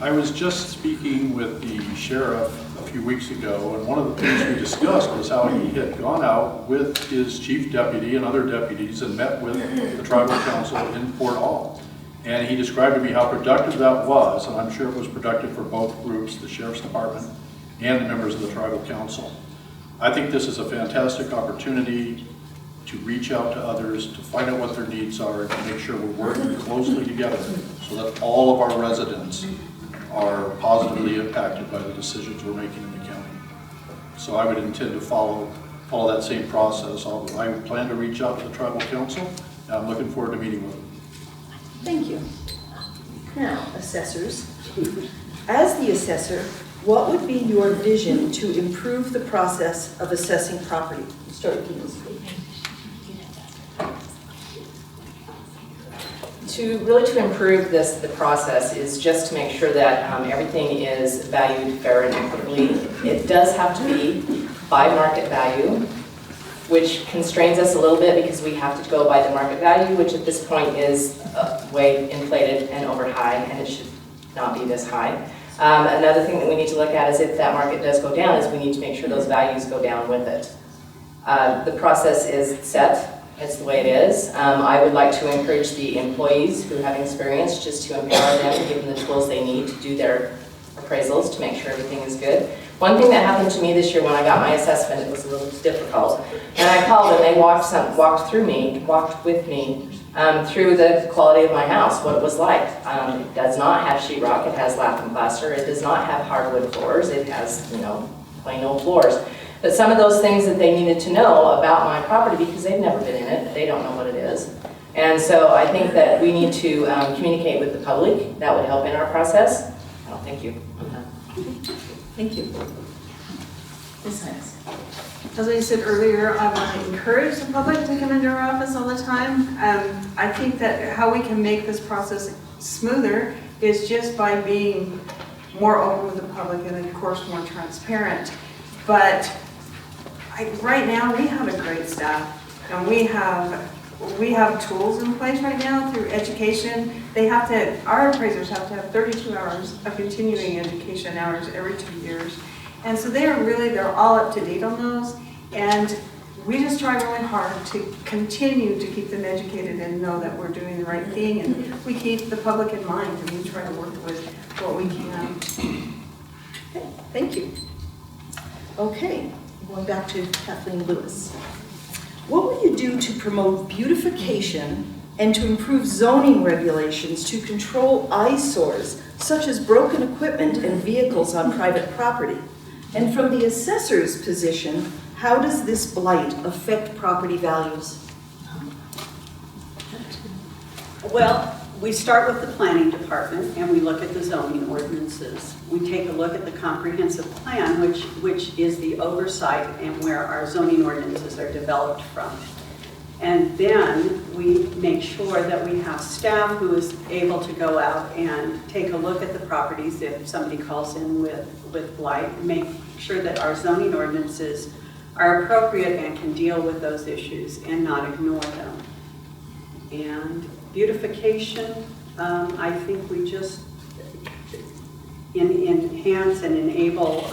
I was just speaking with the sheriff a few weeks ago, and one of the things we discussed was how he had gone out with his chief deputy and other deputies and met with the tribal council in Fort Hall. And he described to me how productive that was, and I'm sure it was productive for both groups, the sheriff's department and the members of the tribal council. I think this is a fantastic opportunity to reach out to others, to find out what their needs are, and to make sure we're working closely together so that all of our residents are positively impacted by the decisions we're making in the county. So I would intend to follow that same process. I plan to reach out to the tribal council, and I'm looking forward to meeting with them. Thank you. Now, assessors. As the assessor, what would be your vision to improve the process of assessing property? We'll start with you, Ms. Lee. To improve the process is just to make sure that everything is valued fair and equitably. It does have to be by market value, which constrains us a little bit because we have to go by the market value, which at this point is way inflated and over high, and it should not be this high. Another thing that we need to look at is if that market does go down, is we need to make sure those values go down with it. The process is set. It's the way it is. I would like to encourage the employees who have experience just to empower them and give them the tools they need to do their appraisals to make sure everything is good. One thing that happened to me this year when I got my assessment, it was a little difficult. And I called and they walked with me through the quality of my house, what it was like. It does not have sheetrock, it has lath plaster. It does not have hardwood floors, it has, plain old floors. But some of those things that they needed to know about my property, because they've never been in it, they don't know what it is. And so I think that we need to communicate with the public. That would help in our process. Oh, thank you. Thank you. Ms. Hines. As I said earlier, I want to encourage the public to come into our office all the time. I think that how we can make this process smoother is just by being more open with the public and of course more transparent. But right now we have a great staff and we have tools in place right now through education. Our appraisers have to have 32 hours of continuing education hours every 2 years. And so they're all up to date on those. And we just try really hard to continue to keep them educated and know that we're doing the right thing. And we keep the public in mind and we try to work with what we can. Okay, thank you. Okay, going back to Kathleen Lewis. What will you do to promote beautification and to improve zoning regulations to control eyesores such as broken equipment and vehicles on private property? And from the assessor's position, how does this blight affect property values? Well, we start with the planning department and we look at the zoning ordinances. We take a look at the comprehensive plan, which is the oversight and where our zoning ordinances are developed from. And then we make sure that we have staff who is able to go out and take a look at the properties if somebody calls in with blight, and make sure that our zoning ordinances are appropriate and can deal with those issues and not ignore them. And beautification, I think we just enhance and enable,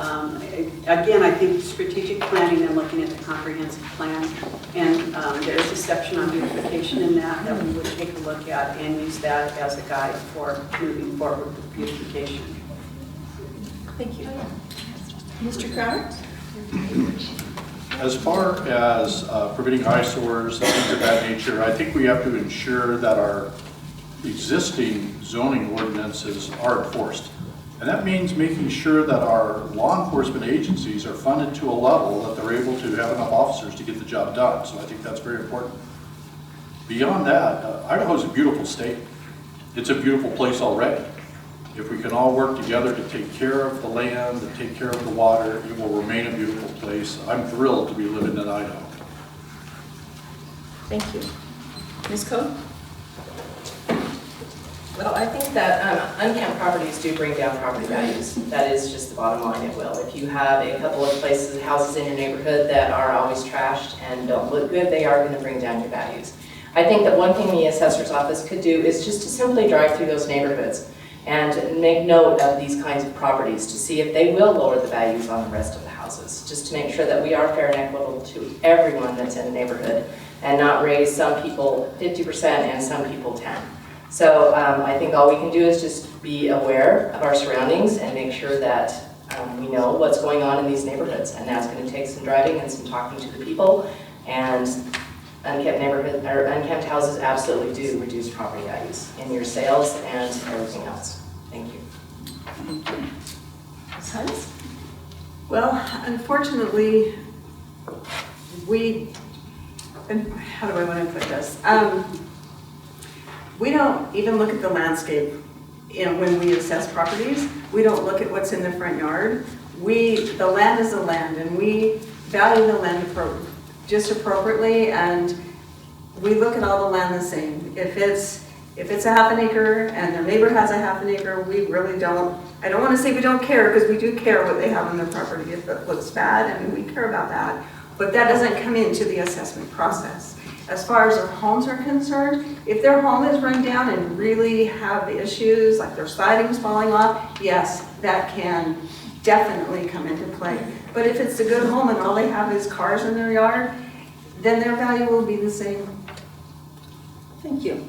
again, I think strategic planning and looking at the comprehensive plan, and there is a section on beautification in that we would take a look at and use that as a guide for moving forward with beautification. Thank you. Mr. Crowder? As far as preventing eyesores and things of that nature, I think we have to ensure that our existing zoning ordinances are enforced. And that means making sure that our law enforcement agencies are funded to a level that they're able to have enough officers to get the job done. So I think that's very important. Beyond that, Idaho is a beautiful state. It's a beautiful place already. If we can all work together to take care of the land, to take care of the water, it will remain a beautiful place. I'm thrilled to be living in Idaho. Thank you. Ms. Coe? Well, I think that unkempt properties do bring down property values. That is just the bottom line, it will. If you have a couple of places, houses in your neighborhood that are always trashed and don't look good, they are going to bring down your values. I think that one thing the assessor's office could do is just to simply drive through those neighborhoods and make note of these kinds of properties to see if they will lower the values on the rest of the houses, just to make sure that we are fair and equitable to everyone that's in the neighborhood and not raise some people 50% and some people 10%. So I think all we can do is just be aware of our surroundings and make sure that we know what's going on in these neighborhoods, and that's going to take some driving and some talking to the people. And unkempt houses absolutely do reduce property values in your sales and everything else. Thank you. Ms. Hines? Well, unfortunately, how do I want to put this? We don't even look at the landscape when we assess properties. We don't look at what's in the front yard. The land is the land, and we value the land just appropriately, and we look at all the land the same. If it's a half an acre and their neighbor has a half an acre, we really don't, I don't want to say we don't care, because we do care what they have on their property. If it looks bad, I mean, we care about that. But that doesn't come into the assessment process. As far as their homes are concerned, if their home is run down and really have issues, like their siding's falling off, yes, that can definitely come into play. But if it's a good home and all they have is cars in their yard, then their value will be the same. Thank you.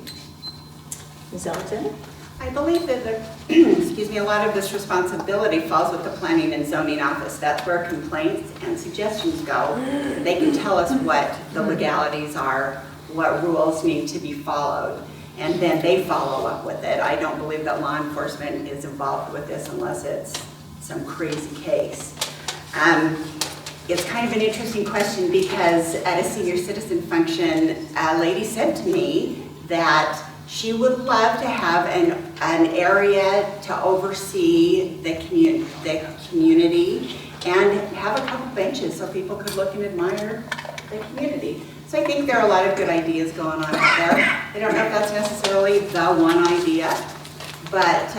Ms. Alexander? I believe that excuse me, a lot of this responsibility falls with the planning and zoning office. That's where complaints and suggestions go. They can tell us what the legalities are, what rules need to be followed, and then they follow up with it. I don't believe that law enforcement is involved with this unless it's some crazy case. It's kind of an interesting question because at a senior citizen function, a lady said to me that she would love to have an area to oversee the community and have a couple benches so people could look and admire the community. So I think there are a lot of good ideas going on out there. I don't know if that's necessarily the one idea, but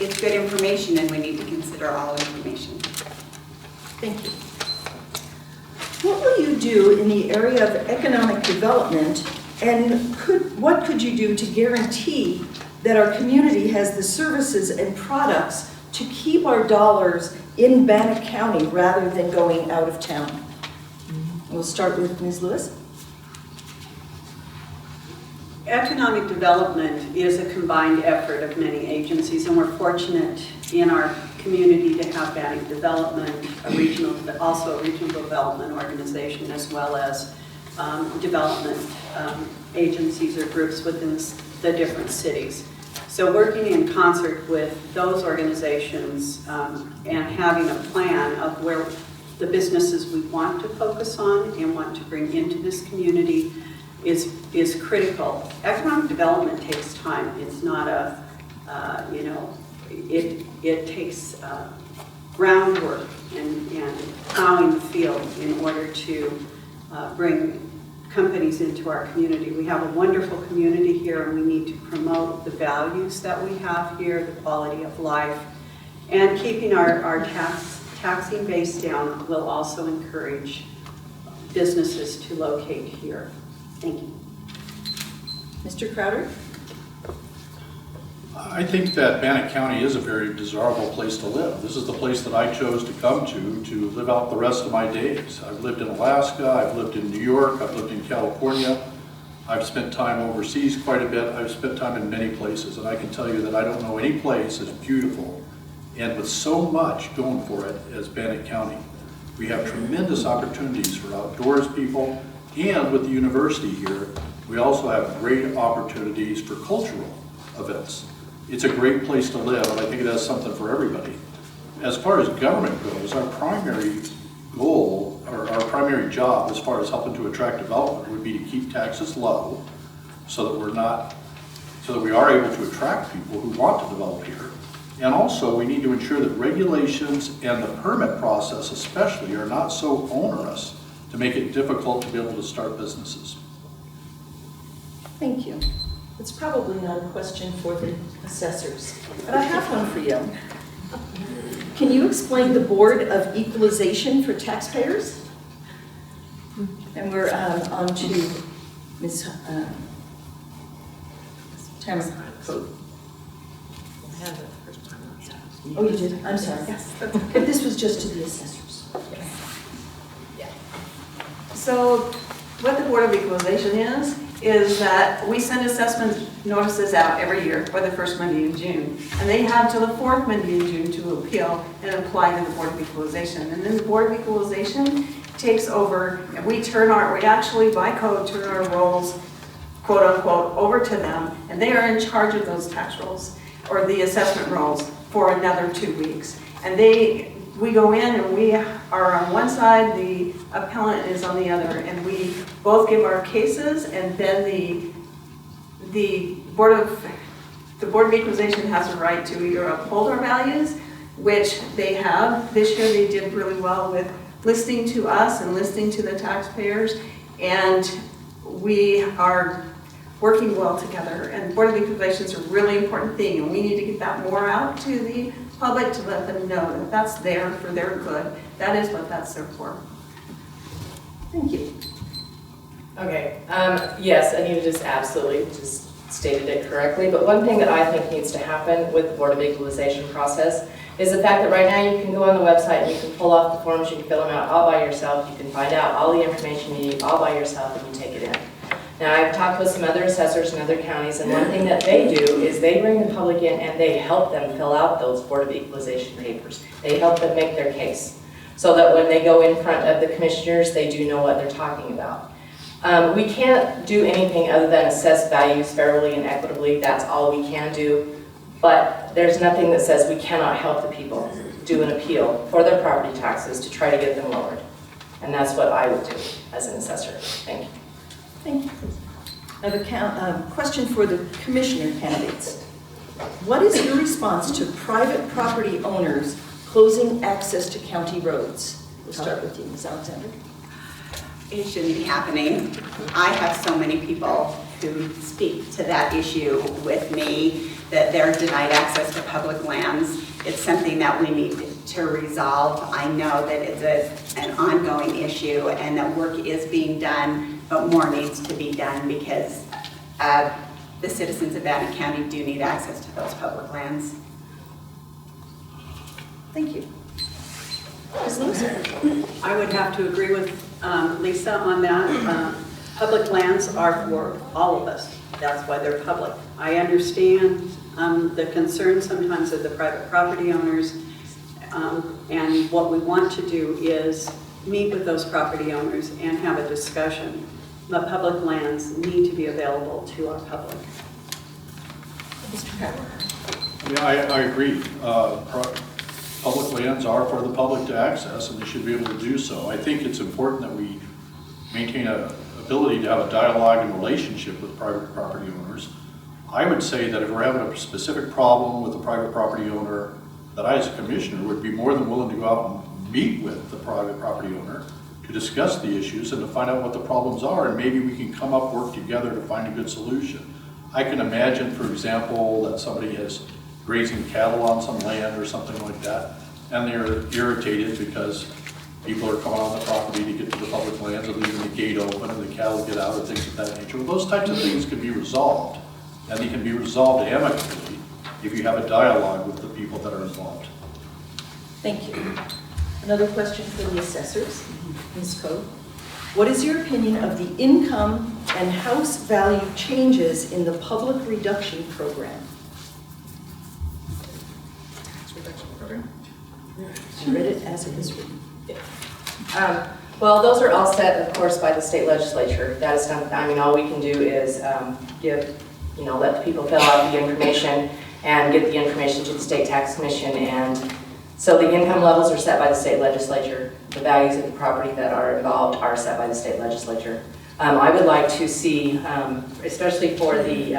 it's good information and we need to consider all information. Thank you. What will you do in the area of economic development, and what could you do to guarantee that our community has the services and products to keep our dollars in Bannock County rather than going out of town? We'll start with Ms. Lewis. Economic development is a combined effort of many agencies, and we're fortunate in our community to have Bannock Development, also a regional development organization, as well as development agencies or groups within the different cities. So working in concert with those organizations and having a plan of where the businesses we want to focus on and want to bring into this community is critical. Economic development takes time. It's not a, it takes groundwork and plowing the field in order to bring companies into our community. We have a wonderful community here and we need to promote the values that we have here, the quality of life, and keeping our taxing base down will also encourage businesses to locate here. Thank you. Mr. Crowder? I think that Bannock County is a very desirable place to live. This is the place that I chose to come to live out the rest of my days. I've lived in Alaska, I've lived in New York, I've lived in California. I've spent time overseas quite a bit. I've spent time in many places, and I can tell you that I don't know any place as beautiful and with so much going for it as Bannock County. We have tremendous opportunities for outdoors people, and with the university here, we also have great opportunities for cultural events. It's a great place to live, and I think it has something for everybody. As far as government goes, our primary goal, or our primary job as far as helping to attract development would be to keep taxes low so that we are able to attract people who want to develop here. And also, we need to ensure that regulations and the permit process especially are not so onerous to make it difficult to be able to start businesses. Thank you. It's probably not a question for the assessors, but I have one for you. Can you explain the Board of Equalization for taxpayers? And we're on to Ms. Tamara. Oh, you did? I'm sorry. Yes. But this was just to the assessors. So what the Board of Equalization is that we send assessment notices out every year for the first Monday in June. And they have till the fourth Monday in June to appeal and apply to the Board of Equalization. And then the Board of Equalization takes over, and we actually by code turn our rolls, quote unquote, over to them. And they are in charge of those tax rolls or the assessment rolls for another 2 weeks. And we go in and we are on one side, the appellant is on the other, and we both give our cases, and then the Board of Equalization has a right to either uphold our values, which they have. This year they did really well with listening to us and listening to the taxpayers, and we are working well together. And Board of Equalization is a really important thing, and we need to get that more out to the public to let them know that that's there for their good. That is what that's there for. Thank you. Okay, yes, Anita just absolutely just stated it correctly, but one thing that I think needs to happen with the Board of Equalization process is the fact that right now you can go on the website and you can pull off the forms, you can fill them out all by yourself, you can find out all the information you need all by yourself, and you take it in. Now, I've talked with some other assessors in other counties, and one thing that they do is they bring the public in and they help them fill out those Board of Equalization papers. They help them make their case, so that when they go in front of the commissioners, they do know what they're talking about. We can't do anything other than assess values fairly and equitably. That's all we can do. But there's nothing that says we cannot help the people do an appeal for their property taxes to try to get them lowered. And that's what I would do as an assessor. Thank you. Thank you. I have a question for the commissioner candidates. What is your response to private property owners closing access to county roads? We'll start with you, Ms. Alexander. It shouldn't be happening. I have so many people who speak to that issue with me, that they're denied access to public lands. It's something that we need to resolve. I know that it's an ongoing issue and that work is being done, but more needs to be done because the citizens of Bannock County do need access to those public lands. Thank you. Ms. Lewis? I would have to agree with Lisa on that. Public lands are for all of us. That's why they're public. I understand the concern sometimes of the private property owners, and what we want to do is meet with those property owners and have a discussion. But public lands need to be available to our public. Mr. Howard? Yeah, I agree. Public lands are for the public to access, and they should be able to do so. I think it's important that we maintain an ability to have a dialogue and relationship with private property owners. I would say that if we're having a specific problem with a private property owner, that I as a commissioner would be more than willing to go out and meet with the private property owner to discuss the issues and to find out what the problems are, and maybe we can work together to find a good solution. I can imagine, for example, that somebody is grazing cattle on some land or something like that, and they're irritated because people are coming on the property to get to the public lands and leaving the gate open and the cattle get out and things of that nature. Well, those types of things can be resolved, and they can be resolved amicably if you have a dialogue with the people that are involved. Thank you. Another question for the assessors. Ms. Coe, what is your opinion of the income and house value changes in the public reduction program? I read it as it is written. Well, those are all set, of course, by the state legislature. That is something, I mean, all we can do is let the people fill out the information and get the information to the state tax commission. And so the income levels are set by the state legislature. The values of the property that are involved are set by the state legislature. I would like to see, especially for the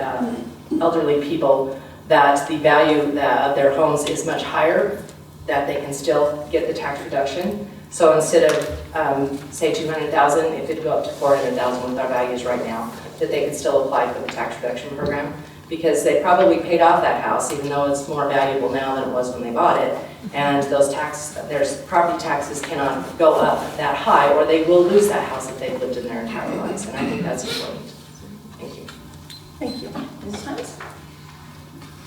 elderly people, that the value of their homes is much higher, that they can still get the tax reduction. So instead of, say, $200,000, if it go up to $400,000 with our values right now, that they could still apply for the tax reduction program, because they probably paid off that house, even though it's more valuable now than it was when they bought it. And their property taxes cannot go up that high, or they will lose that house if they've lived in their entire lives. And I think that's important. Thank you. Thank you. Ms. Thomas?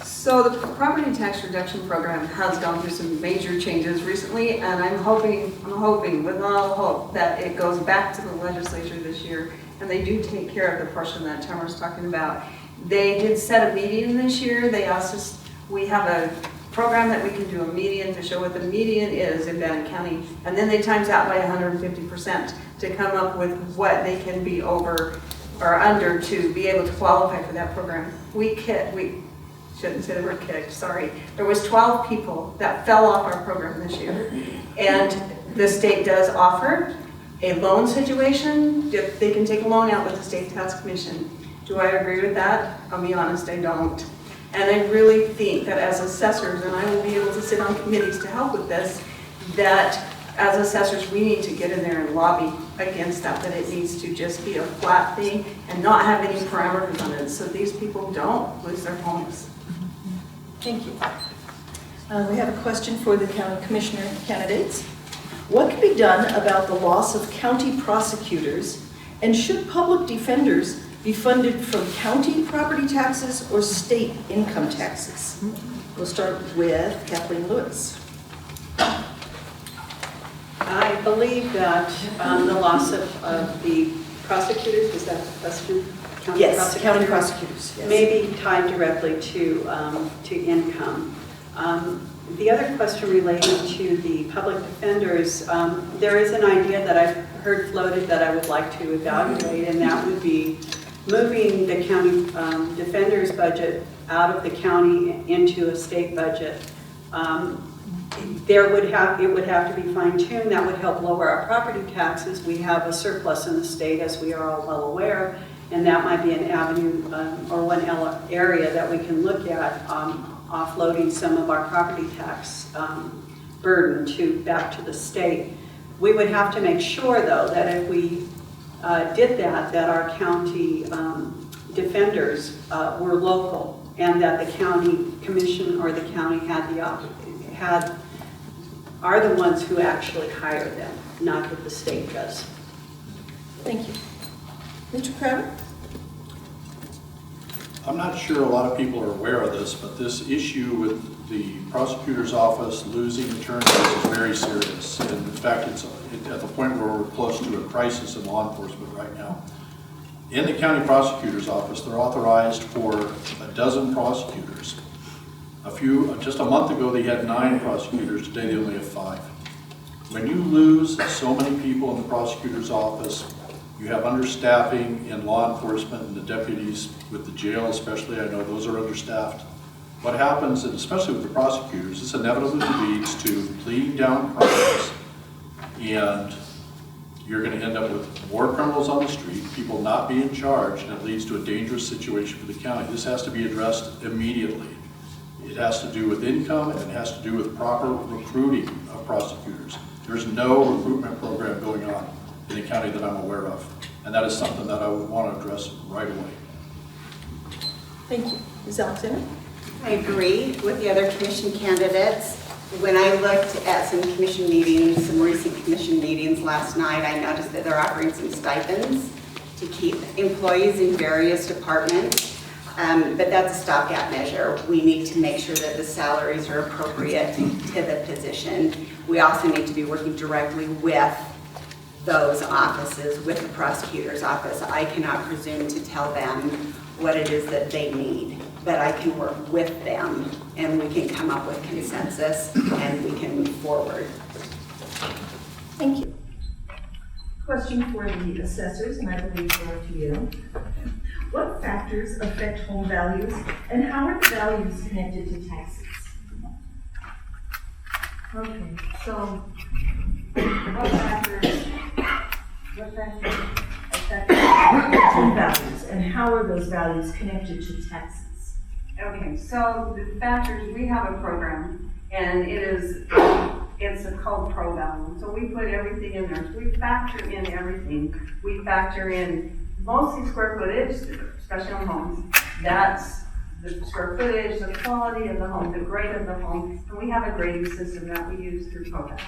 So the property tax reduction program has gone through some major changes recently, and I'm hoping with all hope that it goes back to the legislature this year and they do take care of the portion that Tamara's talking about. They did set a median this year. They asked us, we have a program that we can do a median to show what the median is in Bannock County, and then they times that by 150% to come up with what they can be over or under to be able to qualify for that program. We shouldn't say the word kicked, sorry. There was 12 people that fell off our program this year. And the state does offer a loan situation. They can take a loan out with the state tax commission. Do I agree with that? I'll be honest, I don't. And I really think that as assessors, and I will be able to sit on committees to help with this, that as assessors, we need to get in there and lobby against that it needs to just be a flat thing and not have any parameters on it so these people don't lose their homes. Thank you. We have a question for the county commissioner candidates. What can be done about the loss of county prosecutors, and should public defenders be funded from county property taxes or state income taxes? We'll start with Kathleen Lewis. I believe that the loss of the prosecutors, is that the question? county Yes, prosecutors? county prosecutors, yes. Maybe tied directly to income. The other question related to the public defenders, there is an idea that I've heard floated that I would like to evaluate, and that would be moving the county defender's budget out of the county into a state budget. It would have to be fine-tuned. That would help lower our property taxes. We have a surplus in the state, as we are all well aware, and that might be an avenue or one area that we can look at, offloading some of our property tax burden back to the state. We would have to make sure, though, that if we did that our county defenders were local, and that the county commission or the county are the ones who actually hire them, not that the state does. Thank you. Mr. Crowder? I'm not sure a lot of people are aware of this, but this issue with the prosecutor's office losing attorneys is very serious. And in fact, it's at the point where we're close to a crisis in law enforcement right now. In the county prosecutor's office, they're authorized for a dozen prosecutors. Just a month ago, they had 9 prosecutors. Today, they only have 5. When you lose so many people in the prosecutor's office, you have understaffing in law enforcement and the deputies with the jail especially. I know those are understaffed. What happens, and especially with the prosecutors, this inevitably leads to pleading down crimes, and you're going to end up with more criminals on the street, people not being charged, and it leads to a dangerous situation for the county. This has to be addressed immediately. It has to do with income, and it has to do with proper recruiting of prosecutors. There's no recruitment program going on in the county that I'm aware of, and that is something that I would want to address right away. Thank you. Ms. Alexander? I agree with the other commission candidates. When I looked at some commission meetings, some recent commission meetings last night, I noticed that they're offering some stipends to keep employees in various departments. But that's a stopgap measure. We need to make sure that the salaries are appropriate to the position. We also need to be working directly with those offices, with the prosecutor's office. I cannot presume to tell them what it is that they need, but I can work with them and we can come up with consensus and we can move forward. Thank you. Question for the assessors, and I believe for you. What factors affect home values, and how are the values connected to taxes? Okay, so what factors affect home values, and how are those values connected to taxes? Okay, so the factors, we have a program, and it's called Pro Value. So we put everything in there. So we factor in everything. We factor in mostly square footage, especially on homes. That's the square footage, the quality of the home, the grade of the home. And we have a grading system that we use through Pro Value.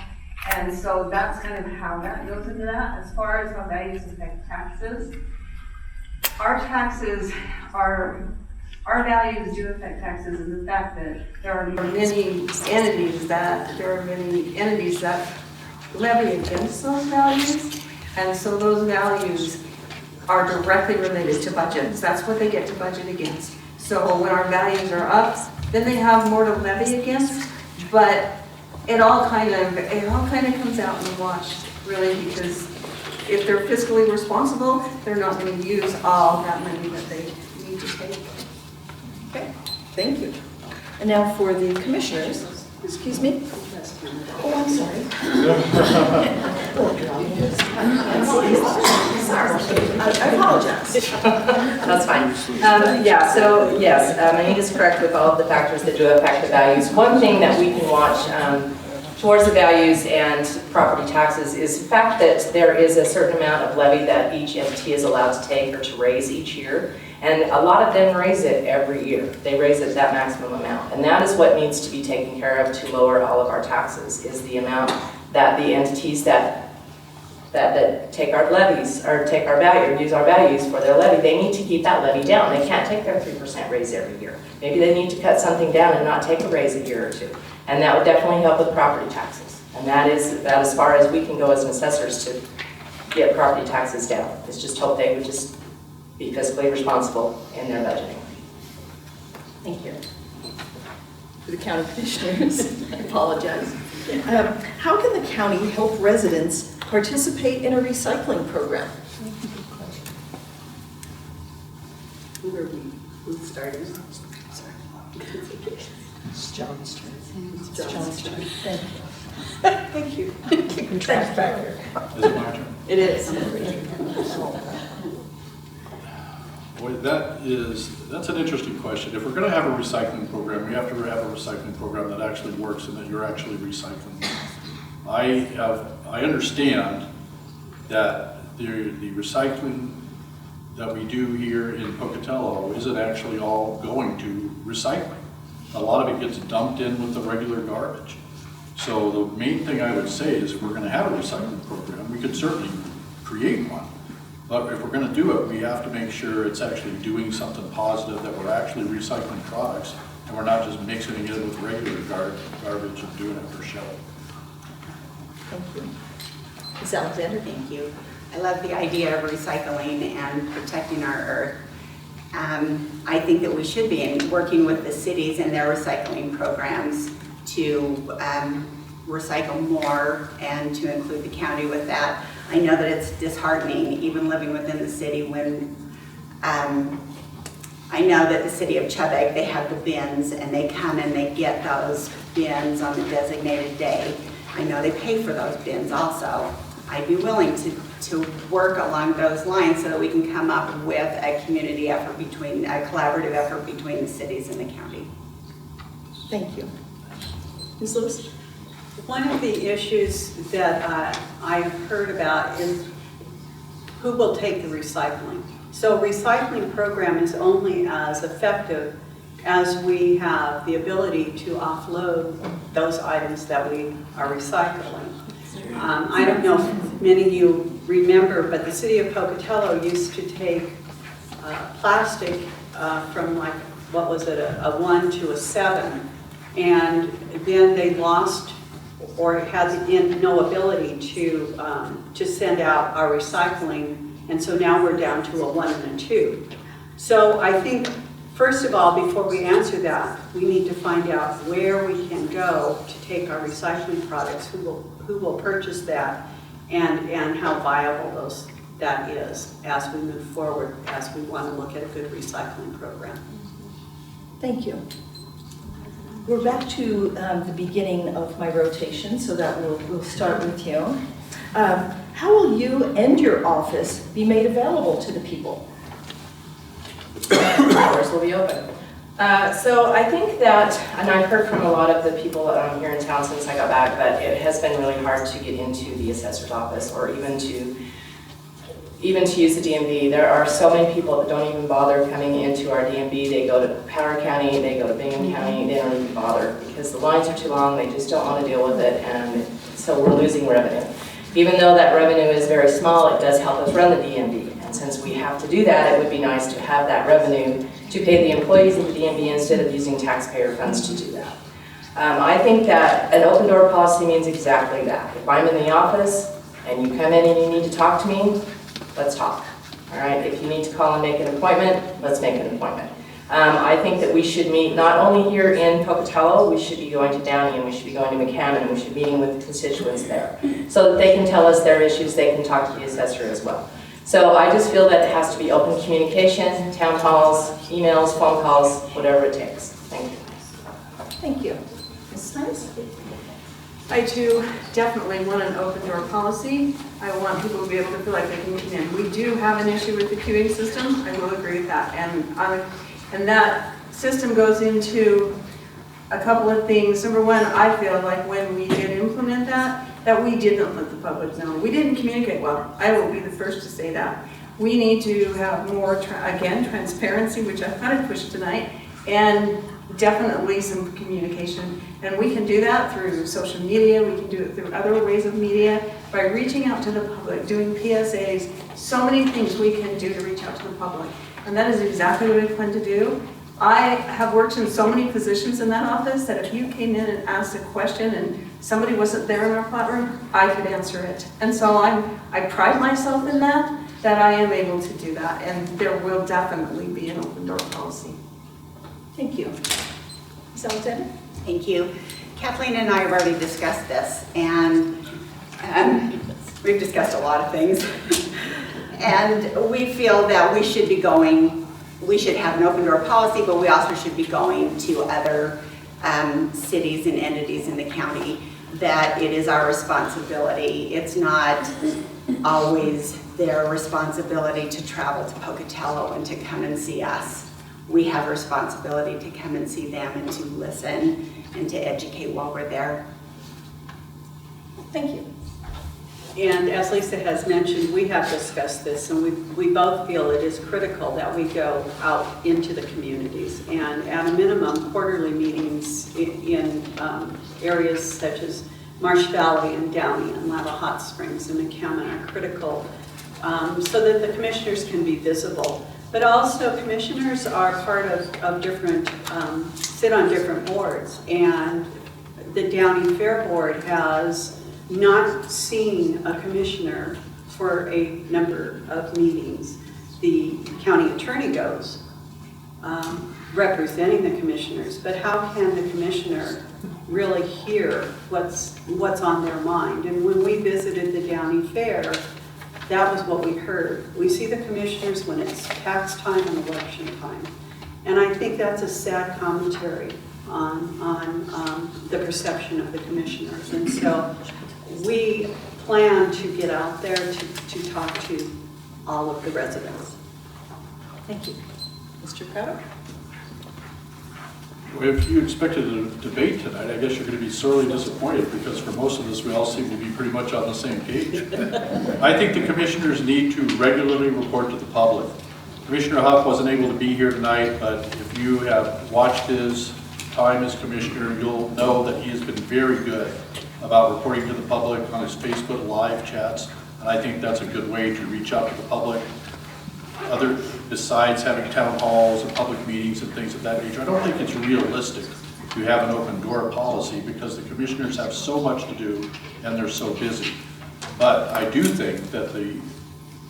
And so that's kind of how that goes into that. As far as how values affect taxes, our values do affect taxes, and the fact that there are many entities that levy against those values, and so those values are directly related to budgets. That's what they get to budget against. So when our values are up, then they have more to levy against, but it all kind of comes out in the wash, really, because if they're fiscally responsible, they're not going to use all that money that they need to take. Okay, thank you. And now for the commissioners, excuse me. Oh, I'm sorry. I apologize. That's fine. Yeah, so yes, Anita is correct with all of the factors that do affect the values. One thing that we can watch towards the values and property taxes is the fact that there is a certain amount of levy that each entity is allowed to take or to raise each year. And a lot of them raise it every year. They raise it that maximum amount. And that is what needs to be taken care of to lower all of our taxes, is the amount that the entities that take our levies, or take our value, or use our values for their levy, they need to keep that levy down. They can't take their 3% raise every year. Maybe they need to cut something down and not take a raise a year or two. And that would definitely help with property taxes. And that is about as far as we can go as assessors to get property taxes down. It's just hope they would just be fiscally responsible in their budgeting. Thank you. To the county commissioners, I apologize. How can the county help residents participate in a recycling program? Who started? It's John's turn. Thank you. Thank you. Thank you. Is it my turn? It is. Boy, that's an interesting question. If we're going to have a recycling program, we have to have a recycling program that actually works and that you're actually recycling. I understand that the recycling that we do here in Pocatello isn't actually all going to recycling. A lot of it gets dumped in with the regular garbage. So the main thing I would say is if we're going to have a recycling program, we could certainly create one. But if we're going to do it, we have to make sure it's actually doing something positive, that we're actually recycling products, and we're not just mixing it in with regular garbage and doing it for show. Thank you. Ms. Alexander? Thank you. I love the idea of recycling and protecting our earth. I think that we should be working with the cities and their recycling programs to recycle more and to include the county with that. I know that it's disheartening, even living within the city, when I know that the city of Chubbuck, they have the bins and they come and they get those bins on the designated day. I know they pay for those bins also. I'd be willing to work along those lines so that we can come up with a community effort a collaborative effort between the cities and the county. Thank you. Ms. Lewis? One of the issues that I've heard about is who will take the recycling. So a recycling program is only as effective as we have the ability to offload those items that we are recycling. I don't know if many of you remember, but the city of Pocatello used to take plastic from like, what was it, a 1 to a 7, and then they lost or had no ability to send out our recycling, and so now we're down to a 1 and a 2. So I think, first of all, before we answer that, we need to find out where we can go to take our recycling products, who will purchase that, and how viable that is as we move forward, as we want to look at a good recycling program. Thank you. We're back to the beginning of my rotation, so that we'll start with you. How will you and your office be made available to the people? Hours will be open. So I think that, and I've heard from a lot of the people here in town since I got back, that it has been really hard to get into the assessor's office or even to use the DMV. There are so many people that don't even bother coming into our DMV. They go to Power County, they go to Bingham County, they don't even bother because the lines are too long, they just don't want to deal with it, and so we're losing revenue. Even though that revenue is very small, it does help us run the DMV, and since we have to do that, it would be nice to have that revenue to pay the employees of the DMV instead of using taxpayer funds to do that. I think that an open door policy means exactly that. If I'm in the office and you come in and you need to talk to me, let's talk. All right, if you need to call and make an appointment, let's make an appointment. I think that we should meet not only here in Pocatello, we should be going to Downey and we should be going to McCammon and we should be meeting with the constituents there so that they can tell us their issues, they can talk to the assessor as well. So I just feel that it has to be open communication, town halls, emails, phone calls, whatever it takes. Thank you. Thank you. Ms. Times? I too definitely want an open door policy. I want people to be able to feel like they can come in. We do have an issue with the queuing system. I will agree with that. And that system goes into a couple of things. Number one, I feel like when we did implement that we didn't let the public know. We didn't communicate well. I will be the first to say that. We need to have more, transparency, which I kind of pushed tonight, and definitely some communication. And we can do that through social media, we can do it through other ways of media, by reaching out to the public, doing PSAs, so many things we can do to reach out to the public. And that is exactly what I plan to do. I have worked in so many positions in that office that if you came in and asked a question and somebody wasn't there in our plat room, I could answer it. And so I pride myself in that that I am able to do that, and there will definitely be an open door policy. Thank you. Ms. Alexander? Thank you. Kathleen and I have already discussed this, and we've discussed a lot of things. And we feel that we should have an open door policy, but we also should be going to other cities and entities in the county, that it is our responsibility. It's not always their responsibility to travel to Pocatello and to come and see us. We have a responsibility to come and see them and to listen and to educate while we're there. Thank you. And as Lisa has mentioned, we have discussed this, and we both feel it is critical that we go out into the communities. And at a minimum, quarterly meetings in areas such as Marsh Valley and Downey and Lava Hot Springs and McCammon are critical, so that the commissioners can be visible. But also, commissioners are part of different, sit on different boards. And the Downey Fair Board has not seen a commissioner for a number of meetings. The county attorney goes, representing the commissioners, but how can the commissioner really hear what's on their mind? And when we visited the Downey Fair, that was what we heard. We see the commissioners when it's tax time and election time. And I think that's a sad commentary on the perception of the commissioners. And so we plan to get out there to talk to all of the residents. Thank you. Mr. Crowder? Well, if you expected a debate tonight, I guess you're going to be sorely disappointed, because for most of us, we all seem to be pretty much on the same page. I think the commissioners need to regularly report to the public. Commissioner Huff wasn't able to be here tonight, but if you have watched his time as commissioner, you'll know that he has been very good about reporting to the public on his Facebook live chats, and I think that's a good way to reach out to the public. Besides having town halls and public meetings and things of that nature, I don't think it's realistic to have an open door policy, because the commissioners have so much to do and they're so busy. But I do think that the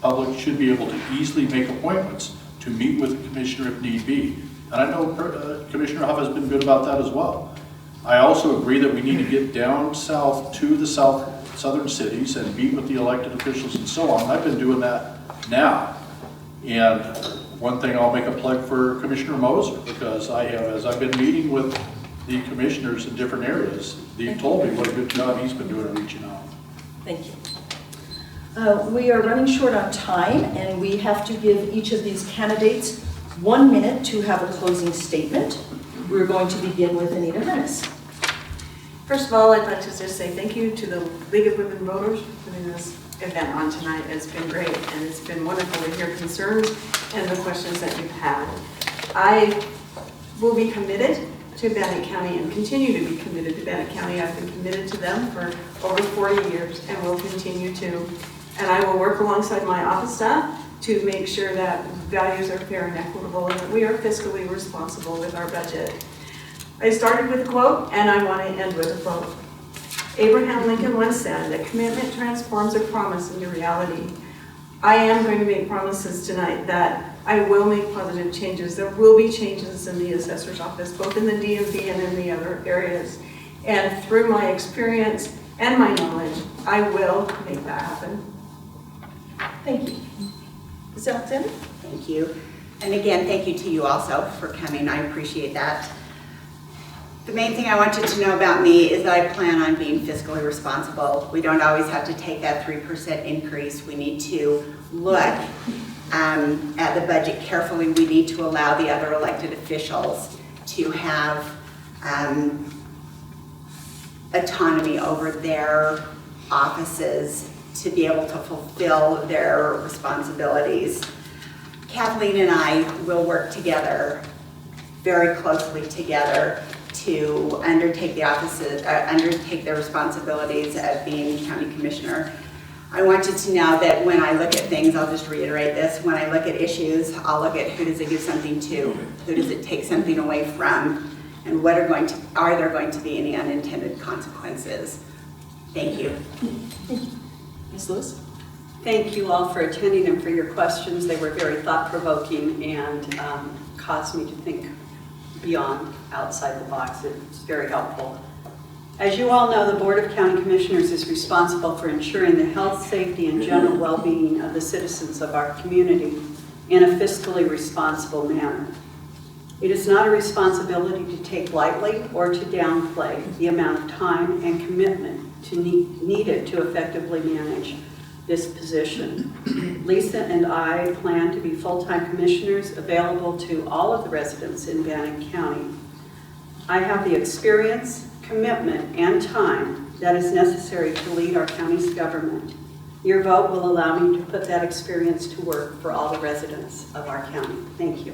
public should be able to easily make appointments to meet with the commissioner if need be. And I know Commissioner Huff has been good about that as well. I also agree that we need to get down south to the southern cities and meet with the elected officials and so on. I've been doing that now. And one thing, I'll make a plug for Commissioner Moser, because as I've been meeting with the commissioners in different areas, they've told me what a good job he's been doing in reaching out. Thank you. We are running short on time, and we have to give each of these candidates 1 minute to have a closing statement. We're going to begin with Anita Hennis. First of all, I'd like to just say thank you to the League of Women Voters for putting this event on tonight. It's been great, and it's been wonderful to hear concerns and the questions that you've had. I will be committed to Bannock County and continue to be committed to Bannock County. I've been committed to them for over 40 years and will continue to. And I will work alongside my office staff to make sure that values are fair and equitable and that we are fiscally responsible with our budget. I started with a quote, and I want to end with a quote. Abraham Lincoln once said that commitment transforms a promise into reality. I am going to make promises tonight that I will make positive changes. There will be changes in the assessor's office, both in the DMV and in the other areas. And through my experience and my knowledge, I will make that happen. Thank you. Ms. Alexander? Thank you. And again, thank you to you also for coming. I appreciate that. The main thing I want you to know about me is that I plan on being fiscally responsible. We don't always have to take that 3% increase. We need to look at the budget carefully. We need to allow the other elected officials to have autonomy over their offices to be able to fulfill their responsibilities. Kathleen and I will work together, very closely together, to undertake the responsibilities of being county commissioner. I want you to know that when I look at things, I'll just reiterate this, when I look at issues, I'll look at who does it give something to, who does it take something away from, and are there going to be any unintended consequences? Thank you. Ms. Lewis? Thank you all for attending and for your questions. They were very thought-provoking and caused me to think beyond outside the box. It's very helpful. As you all know, the Board of County Commissioners is responsible for ensuring the health, safety, and general well-being of the citizens of our community in a fiscally responsible manner. It is not a responsibility to take lightly or to downplay the amount of time and commitment needed to effectively manage this position. Lisa and I plan to be full-time commissioners available to all of the residents in Bannock County. I have the experience, commitment, and time that is necessary to lead our county's government. Your vote will allow me to put that experience to work for all the residents of our county. Thank you.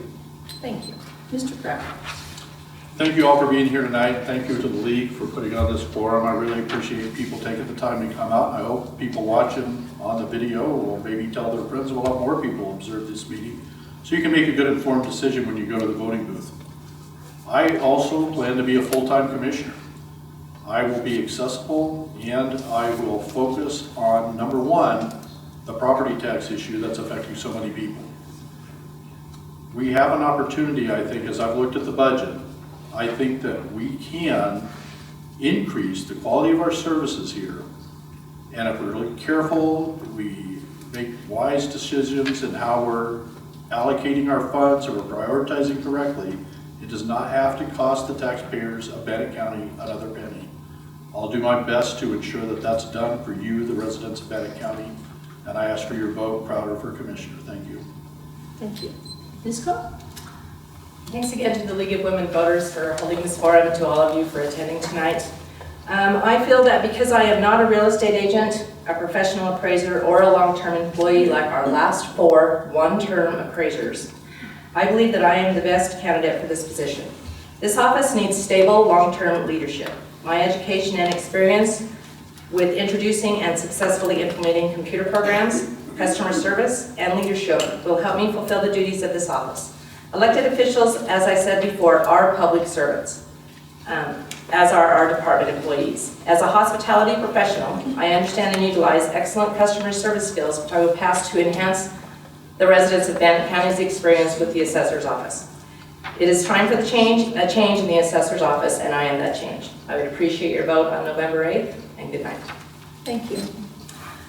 Thank you. Mr. Pratt. Thank you all for being here tonight. Thank you to the league for putting on this forum. I really appreciate people taking the time to come out. I hope people watching on the video will maybe tell their friends. We'll have more people observe this meeting so you can make a good informed decision when you go to the voting booth. I also plan to be a full-time commissioner. I will be accessible and I will focus on, number one, the property tax issue that's affecting so many people. We have an opportunity, I think, as I've looked at the budget, I think that we can increase the quality of our services here. And if we're really careful, we make wise decisions in how we're allocating our funds or we're prioritizing correctly, it does not have to cost the taxpayers of Bannock County another penny. I'll do my best to ensure that that's done for you, the residents of Bannock County, and I ask for your vote, Crowder for Commissioner. Thank you. Thank you. Ms. Coe? Thanks again to the League of Women Voters for holding this forum and to all of you for attending tonight. I feel that because I am not a real estate agent, a professional appraiser, or a long-term employee like our last 4 one-term appraisers, I believe that I am the best candidate for this position. This office needs stable, long-term leadership. My education and experience with introducing and successfully implementing computer programs, customer service, and leadership will help me fulfill the duties of this office. Elected officials, as I said before, are public servants, as are our department employees. As a hospitality professional, I understand and utilize excellent customer service skills, which I will pass to enhance the residents of Bannock County's experience with the assessor's office. It is time for a change in the assessor's office, and I am that change. I would appreciate your vote on November 8th, and good night. Thank you.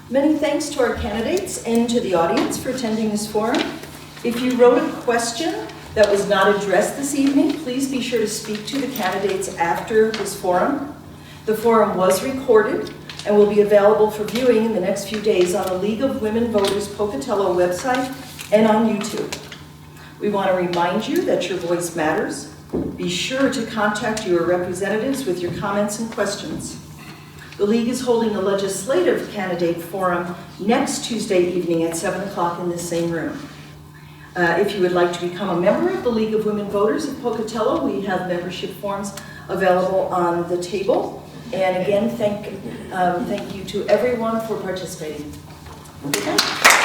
Many thanks to our candidates and to the audience for attending this forum. If you wrote a question that was not addressed this evening, please be sure to speak to the candidates after this forum. The forum was recorded and will be available for viewing in the next few days on the League of Women Voters Pocatello website and on YouTube. We want to remind you that your voice matters. Be sure to contact your representatives with your comments and questions. The League is holding a legislative candidate forum next Tuesday evening at 7 o'clock in this same room. If you would like to become a member of the League of Women Voters of Pocatello, we have membership forms available on the table. And again, thank you to everyone for participating. Okay.